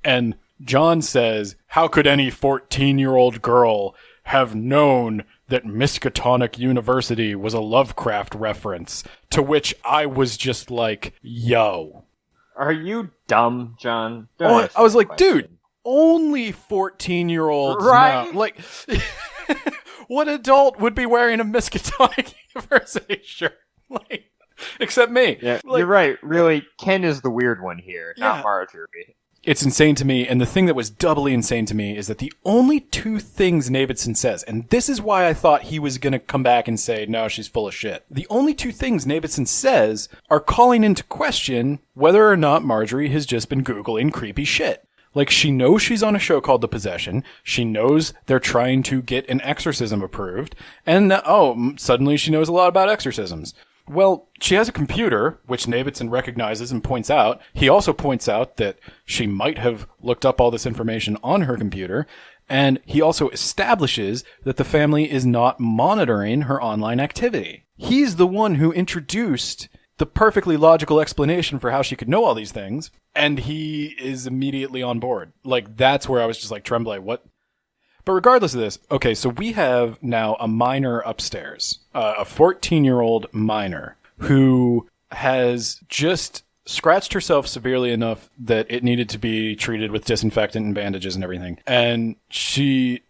And John says, how could any 14-year-old girl have known that Miskatonic University was a Lovecraft reference? To which I was just like, yo. Are you dumb, John? I was like, dude, only 14-year-olds right? now. Like, what adult would be wearing a Miskatonic University shirt? Like, except me. Yeah, like, you're right. Really, Ken is the weird one here, not Marjorie. It's insane to me, and the thing that was doubly insane to me is that the only two things Davidson says, and this is why I thought he was going to come back and say, no, she's full of shit. The only two things Davidson says are calling into question whether or not Marjorie has just been Googling creepy shit. Like, she knows she's on a show called The Possession. She knows they're trying to get an exorcism approved. And, suddenly she knows a lot about exorcisms. Well, she has a computer, which Davidson recognizes and points out. He also points out that she might have looked up all this information on her computer. And he also establishes that the family is not monitoring her online activity. He's the one who introduced the perfectly logical explanation for how she could know all these things, and he is immediately on board. Like, that's where I was just like, Tremblay, what? But regardless of this, okay, so we have now a minor upstairs, a 14-year-old minor who has just scratched herself severely enough that it needed to be treated with disinfectant and bandages and everything. And she's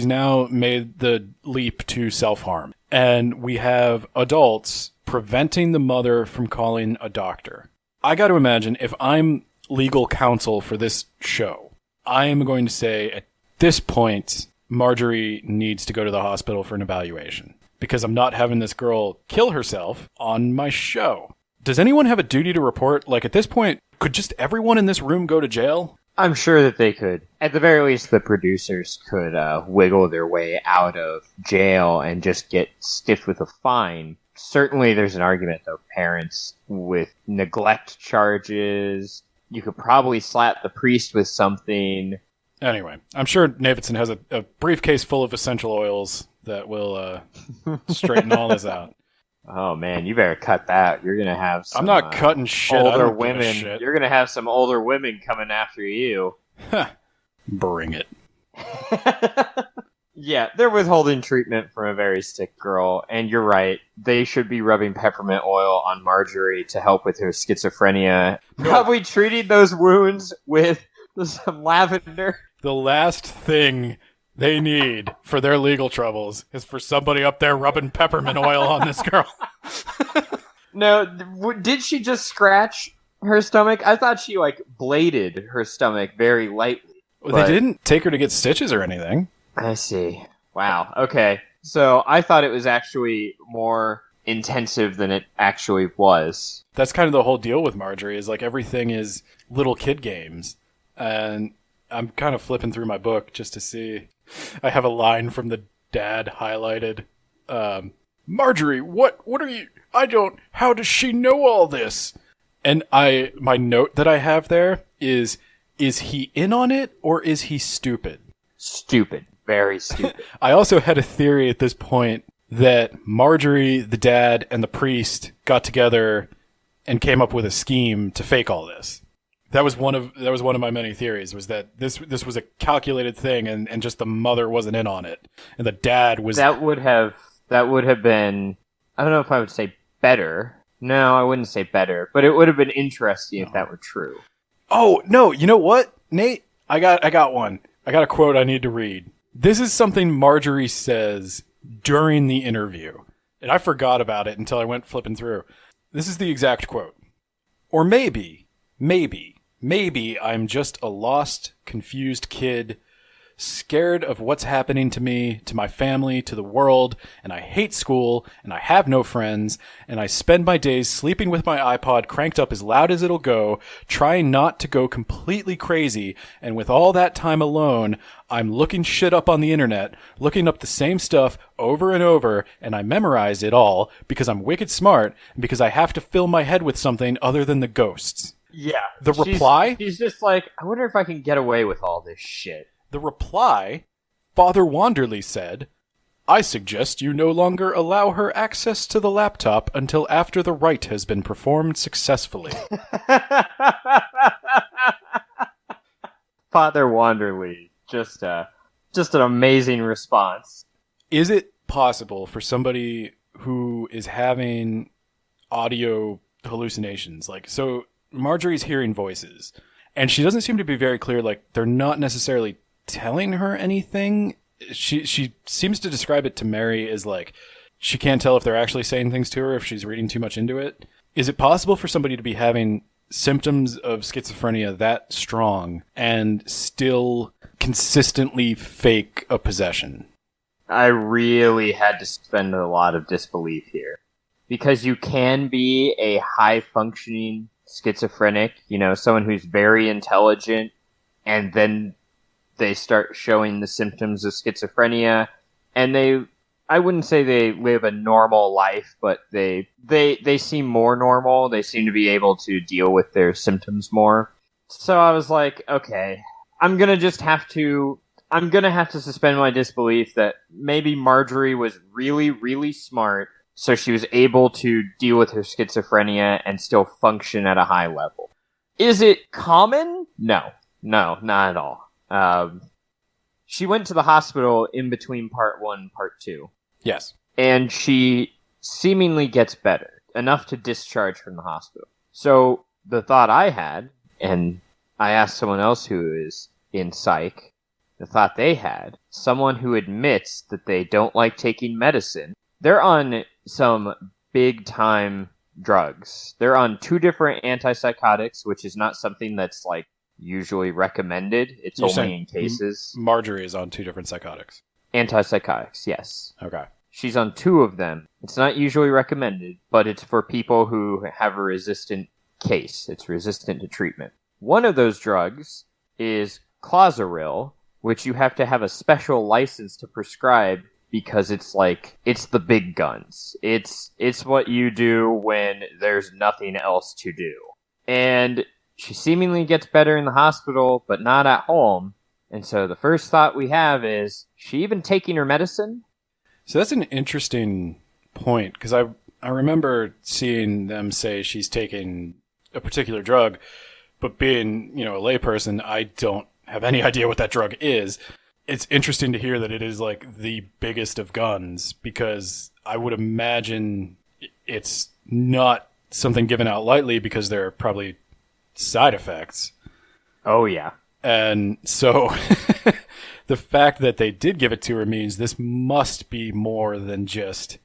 now made the leap to self-harm. And we have adults preventing the mother from calling a doctor. I got to imagine, if I'm legal counsel for this show, I am going to say at this point, Marjorie needs to go to the hospital for an evaluation because I'm not having this girl kill herself on my show. Does anyone have a duty to report? Like, at this point, could just everyone in this room go to jail? I'm sure that they could. At the very least, the producers could wiggle their way out of jail and just get stiffed with a fine. Certainly, there's an argument, though. Parents with neglect charges. You could probably slap the priest with something. Anyway, I'm sure Navidson has a briefcase full of essential oils that will straighten all this out. Oh man, you better cut that. You're gonna have some I'm not cutting shit. older women. You're gonna have some older women coming after you. Bring it. Yeah, they're withholding treatment from a very sick girl, and you're right. They should be rubbing peppermint oil on Marjorie to help with her schizophrenia. Probably treating those wounds with some lavender. The last thing they need for their legal troubles is for somebody up there rubbing peppermint oil on this girl. No, did she just scratch her stomach? I thought she, bladed her stomach very lightly. Well, they didn't take her to get stitches or anything. I see. Wow. Okay. So I thought it was actually more intensive than it actually was. That's kind of the whole deal with Marjorie, is like everything is little kid games. And I'm kind of flipping through my book just to see. I have a line from the dad highlighted. Marjorie, what are you? How does she know all this? And my note that I have there is he in on it or is he stupid? Stupid. Very stupid. I also had a theory at this point that Marjorie, the dad, and the priest got together and came up with a scheme to fake all this. That was one of my many theories, was that this was a calculated thing and just the mother wasn't in on it. And the dad was... That would have been, I don't know if I would say better. No, I wouldn't say better, but it would have been interesting if that were true. Oh, no, you know what, Nate? I got one. I got a quote I need to read. This is something Marjorie says during the interview, and I forgot about it until I went flipping through. This is the exact quote. Or maybe I'm just a lost, confused kid, scared of what's happening to me, to my family, to the world, and I hate school, and I have no friends, and I spend my days sleeping with my iPod cranked up as loud as it'll go, trying not to go completely crazy, and with all that time alone, I'm looking shit up on the internet, looking up the same stuff over and over, and I memorize it all because I'm wicked smart, and because I have to fill my head with something other than the ghosts. Yeah. The reply? She's just like, I wonder if I can get away with all this shit. The reply, Father Wanderley said, I suggest you no longer allow her access to the laptop until after the rite has been performed successfully. Father Wanderley, just an amazing response. Is it possible for somebody who is having audio hallucinations, so Marjorie's hearing voices, and she doesn't seem to be very clear, they're not necessarily telling her anything. She seems to describe it to Mary as she can't tell if they're actually saying things to her, if she's reading too much into it. Is it possible for somebody to be having symptoms of schizophrenia that strong and still consistently fake a possession? I really had to spend a lot of disbelief here. Because you can be a high-functioning schizophrenic, someone who's very intelligent, and then they start showing the symptoms of schizophrenia, and I wouldn't say they live a normal life, but they seem more normal. They seem to be able to deal with their symptoms more. So I was like, okay, I'm gonna have to suspend my disbelief that maybe Marjorie was really, really smart, so she was able to deal with her schizophrenia and still function at a high level. Is it common? No, not at all. She went to the hospital in between part 1 and part 2. Yes. And she seemingly gets better, enough to discharge from the hospital. So the thought I had, and I asked someone else who is in psych, the thought they had, someone who admits that they don't like taking medicine, they're on some big-time drugs. They're on 2 different antipsychotics, which is not something that's usually recommended. It's You're only saying in cases. Marjorie is on 2 different psychotics. Antipsychotics, yes. Okay. She's on 2 of them. It's not usually recommended, but it's for people who have a resistant case. It's resistant to treatment. One of those drugs is Clozaril, which you have to have a special license to prescribe because it's the big guns. It's what you do when there's nothing else to do. And she seemingly gets better in the hospital, but not at home. And so the first thought we have is, she even taking her medicine? So that's an interesting point, because I remember seeing them say she's taking a particular drug, but being, a layperson, I don't have any idea what that drug is. It's interesting to hear that it is like the biggest of guns, because I would imagine it's not something given out lightly, because there are probably side effects. Oh, yeah. And so the fact that they did give it to her means this must be more than just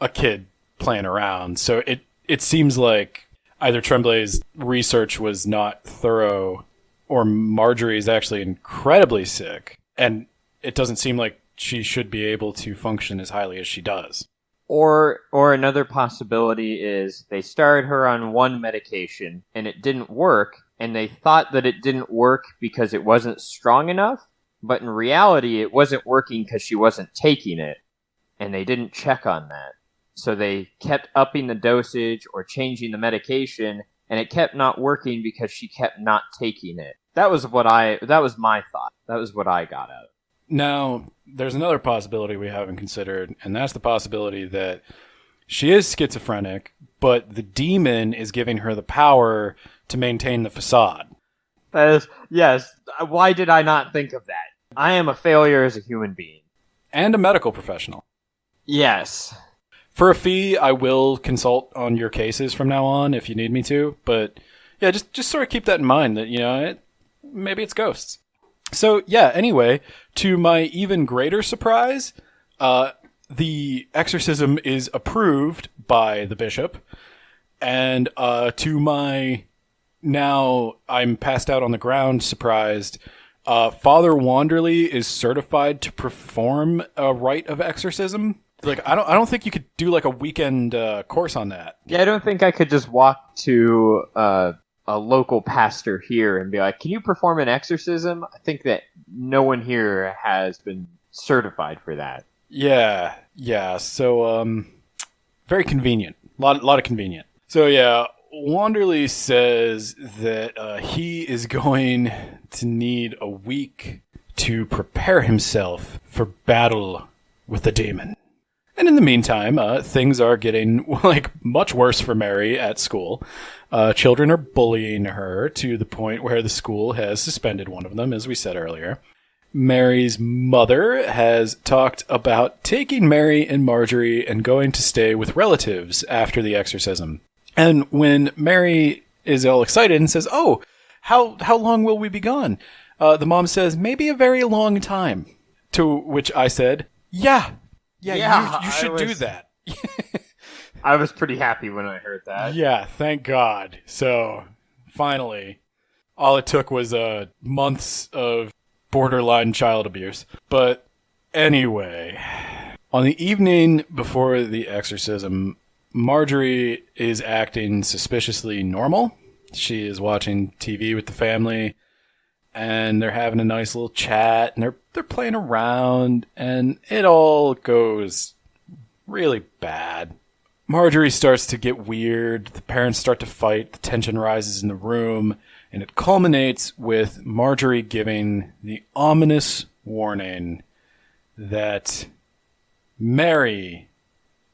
a kid playing around. So it seems like either Tremblay's research was not thorough, or Marjorie is actually incredibly sick, and it doesn't seem like she should be able to function as highly as she does. Or another possibility is they started her on one medication and it didn't work, and they thought that it didn't work because it wasn't strong enough, but in reality it wasn't working because she wasn't taking it, and they didn't check on that. So they kept upping the dosage or changing the medication, and it kept not working because she kept not taking it. That was my thought. That was what I got out of it. Now, there's another possibility we haven't considered, and that's the possibility that she is schizophrenic, but the demon is giving her the power to maintain the facade. Yes. Why did I not think of that? I am a failure as a human being. And a medical professional. Yes. For a fee, I will consult on your cases from now on if you need me to, but yeah, just sort of keep that in mind that, maybe it's ghosts. So, yeah, anyway, to my even greater surprise, the exorcism is approved by the bishop, and to my now I'm passed out on the ground surprised, Father Wanderley is certified to perform a rite of exorcism. Like, I don't think you could do like a weekend course on that. Yeah, I don't think I could just walk to a local pastor here and be like, can you perform an exorcism? I think that no one here has been certified for that. Yeah. So, very convenient. Lot of convenient. So, yeah, Wanderley says that he is going to need a week to prepare himself for battle with the demon. And in the meantime, things are getting much worse for Mary at school. Children are bullying her to the point where the school has suspended one of them, as we said earlier. Mary's mother has talked about taking Mary and Marjorie and going to stay with relatives after the exorcism. And when Mary is all excited and says, "Oh, how long will we be gone?" The mom says, "Maybe a very long time." To which I said, Yeah, you should do that. I was pretty happy when I heard that. Yeah, thank God. So, finally, all it took was months of borderline child abuse. But anyway, on the evening before the exorcism, Marjorie is acting suspiciously normal. She is watching TV with the family, and they're having a nice little chat, and they're playing around, and it all goes really bad. Marjorie starts to get weird, the parents start to fight, the tension rises in the room, and it culminates with Marjorie giving the ominous warning that Mary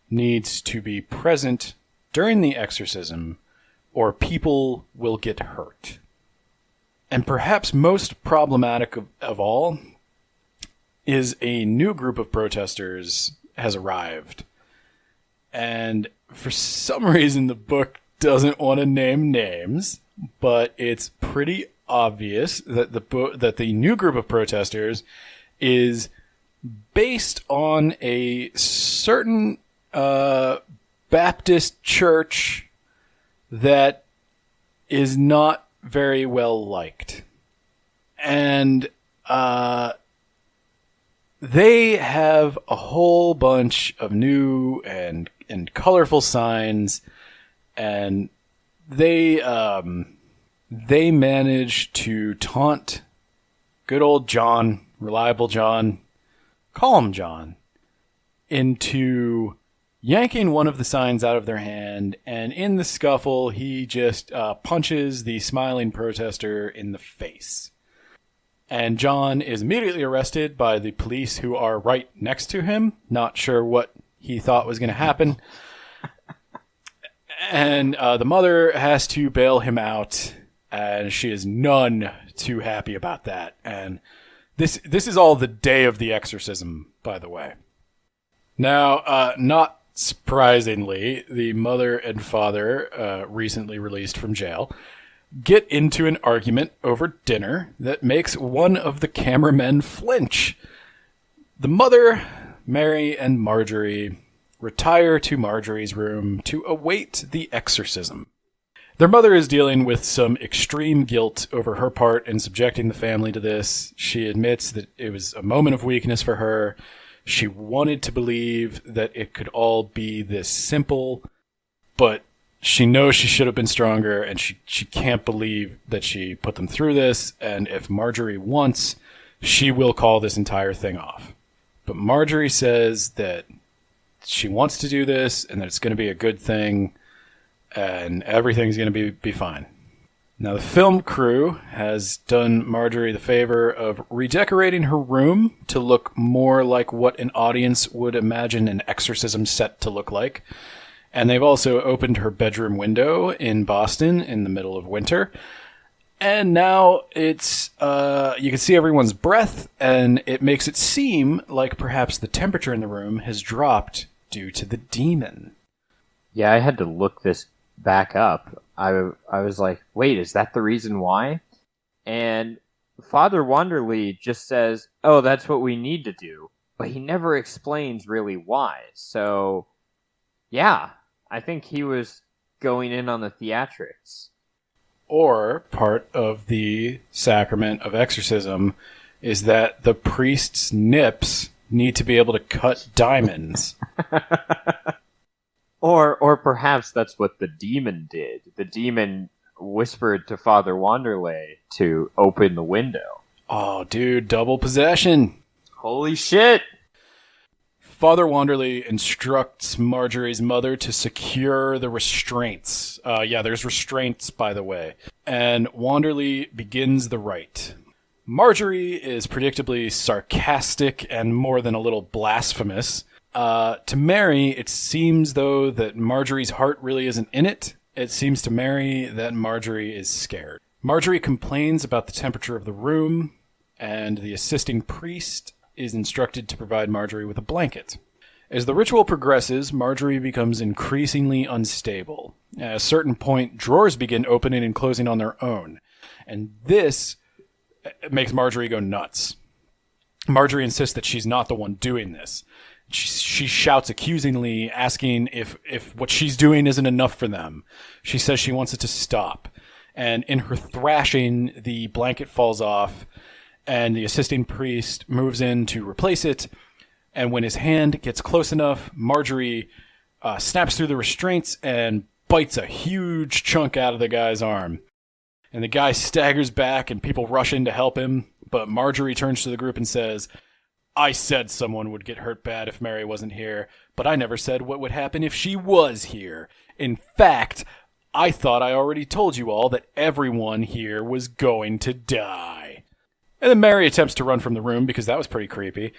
needs to be present during the exorcism or people will get hurt. And perhaps most problematic of all is a new group of protesters has arrived. And for some reason, the book doesn't want to name names, but it's pretty obvious that the new group of protesters is based on a certain Baptist church that is not very well liked. And they have a whole bunch of new and colorful signs, and they manage to taunt good old John, reliable John, calm John, into yanking one of the signs out of their hand, and in the scuffle, he just punches the smiling protester in the face. And John is immediately arrested by the police who are right next to him, not sure what he thought was going to happen. And the mother has to bail him out, and she is none too happy about that. And this is all the day of the exorcism, by the way. Now, not surprisingly, the mother and father, recently released from jail, get into an argument over dinner that makes one of the cameramen flinch. The mother, Mary, and Marjorie retire to Marjorie's room to await the exorcism. Their mother is dealing with some extreme guilt over her part in subjecting the family to this. She admits that it was a moment of weakness for her. She wanted to believe that it could all be this simple, but she knows she should have been stronger, and she can't believe that she put them through this, and if Marjorie wants, she will call this entire thing off. But Marjorie says that she wants to do this, and that it's going to be a good thing, and everything's going to be fine. Now, the film crew has done Marjorie the favor of redecorating her room to look more like what an audience would imagine an exorcism set to look like. And they've also opened her bedroom window in Boston in the middle of winter. And now it's, you can see everyone's breath, and it makes it seem like perhaps the temperature in the room has dropped due to the demon. Yeah, I had to look this back up. I was like, wait, is that the reason why? And Father Wanderley just says, oh, that's what we need to do. But he never explains really why. So, yeah, I think he was going in on the theatrics. Or part of the sacrament of exorcism is that the priest's nips need to be able to cut diamonds. Or perhaps that's what the demon did. The demon whispered to Father Wanderley to open the window. Oh, dude, double possession. Holy shit! Father Wanderley instructs Marjorie's mother to secure the restraints. There's restraints, by the way. And Wanderley begins the rite. Marjorie is predictably sarcastic and more than a little blasphemous. To Mary, it seems, though, that Marjorie's heart really isn't in it. It seems to Mary that Marjorie is scared. Marjorie complains about the temperature of the room, and the assisting priest is instructed to provide Marjorie with a blanket. As the ritual progresses, Marjorie becomes increasingly unstable. At a certain point, drawers begin opening and closing on their own, and this makes Marjorie go nuts. Marjorie insists that she's not the one doing this. She shouts accusingly, asking if what she's doing isn't enough for them. She says she wants it to stop. And in her thrashing, the blanket falls off, and the assisting priest moves in to replace it. And when his hand gets close enough, Marjorie snaps through the restraints and bites a huge chunk out of the guy's arm. And the guy staggers back, and people rush in to help him. But Marjorie turns to the group and says, I said someone would get hurt bad if Mary wasn't here, but I never said what would happen if she was here. In fact, I thought I already told you all that everyone here was going to die. And then Mary attempts to run from the room because that was pretty creepy.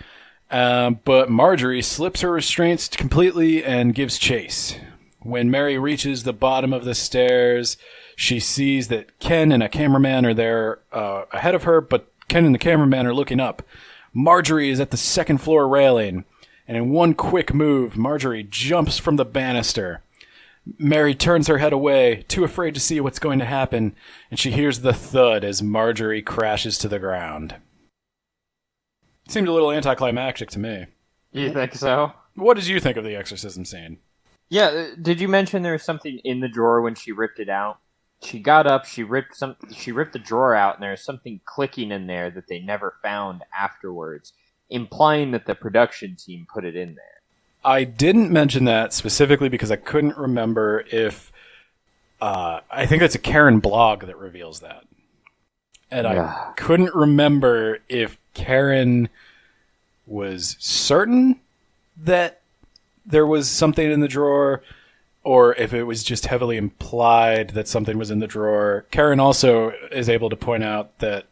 But Marjorie slips her restraints completely and gives chase. When Mary reaches the bottom of the stairs, she sees that Ken and a cameraman are there ahead of her, but Ken and the cameraman are looking up. Marjorie is at the second floor railing, and in one quick move, Marjorie jumps from the banister. Mary turns her head away, too afraid to see what's going to happen, and she hears the thud as Marjorie crashes to the ground. Seemed a little anticlimactic to me. You think so? What did you think of the exorcism scene? Yeah, did you mention there was something in the drawer when she ripped it out? She got up, she ripped the drawer out, and there was something clicking in there that they never found afterwards, implying that the production team put it in there. I didn't mention that specifically because I couldn't remember if I think it's a Karen blog that reveals that. And I couldn't remember if Karen was certain that there was something in the drawer, or if it was just heavily implied that something was in the drawer. Karen also is able to point out that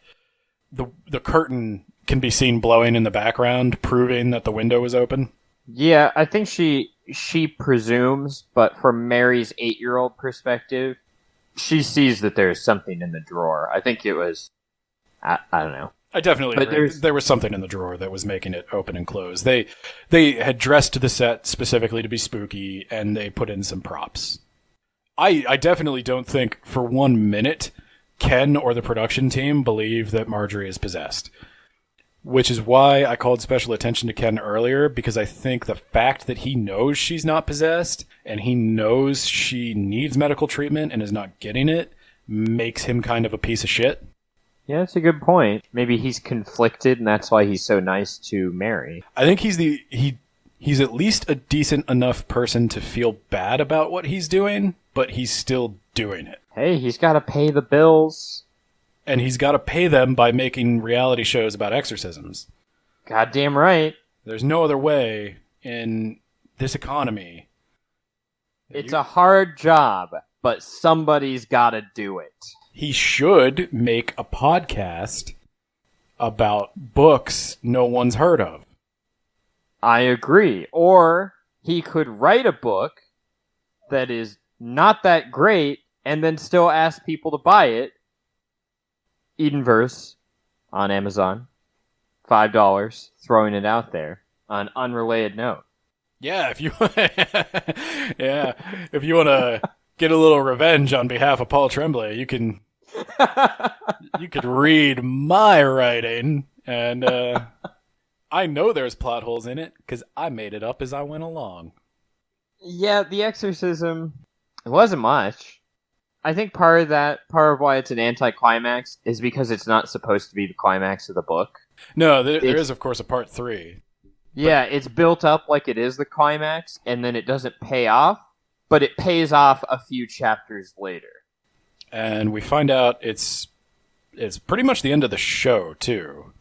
the curtain can be seen blowing in the background, proving that the window was open. Yeah, I think she presumes, but from Mary's 8-year-old perspective, she sees that there's something in the drawer. I think it was, I don't know. I definitely agree. There was something in the drawer that was making it open and close. They had dressed the set specifically to be spooky, and they put in some props. I definitely don't think for 1 minute Ken or the production team believe that Marjorie is possessed. Which is why I called special attention to Ken earlier, because I think the fact that he knows she's not possessed, and he knows she needs medical treatment and is not getting it, makes him kind of a piece of shit. Yeah, that's a good point. Maybe he's conflicted, and that's why he's so nice to Mary. I think he's at least a decent enough person to feel bad about what he's doing, but he's still doing it. Hey, he's got to pay the bills. And he's got to pay them by making reality shows about exorcisms. Goddamn right. There's no other way in this economy. It's a hard job, but somebody's got to do it. He should make a podcast about books no one's heard of. I agree. Or he could write a book that is not that great and then still ask people to buy it. Edenverse on Amazon. $5. Throwing it out there. On an unrelated note. Yeah, if you want to get a little revenge on behalf of Paul Tremblay, you can you could read my writing, and I know there's plot holes in it because I made it up as I went along. Yeah, the exorcism, it wasn't much. I think part of why it's an anticlimax is because it's not supposed to be the climax of the book. No, there is, of course, a part 3. Yeah, it's built up like it is the climax, and then it doesn't pay off, but it pays off a few chapters later. And we find out it's pretty much the end of the show, too.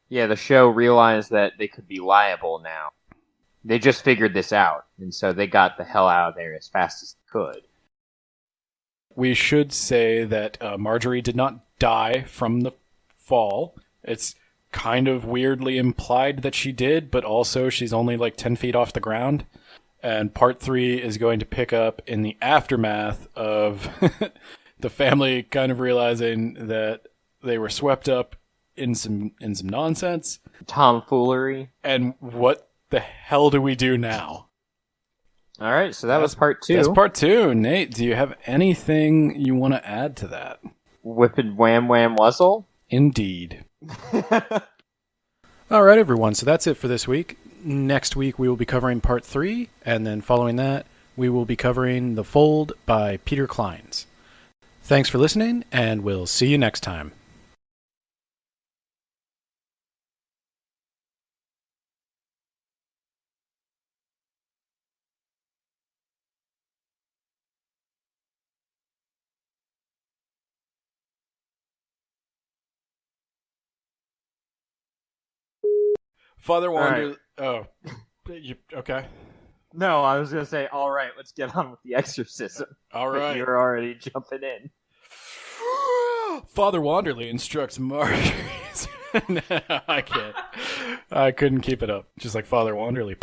Yeah, the show realized that they could be liable now. They just figured this out, and so they got the hell out of there as fast as they could. We should say that Marjorie did not die from the fall. It's kind of weirdly implied that she did, but also she's only like 10 feet off the ground. And part 3 is going to pick up in the aftermath of the family kind of realizing that they were swept up in some nonsense. Tomfoolery. And what the hell do we do now? All right, so that was part 2. That's part 2. Nate, do you have anything you want to add to that? Whippin' wham wham wuzzle? Indeed. All right, everyone. So that's it for this week. Next week, we will be covering part 3. And then following that, we will be covering The Fold by Peter Clines. Thanks for listening, and we'll see you next time. Father Wander. Right. Oh, okay. No, I was going to say, all right, let's get on with the exorcism. All right. You're already jumping in. Father Wanderley instructs Marjorie. No, I can't. I couldn't keep it up. Just like Father Wanderley.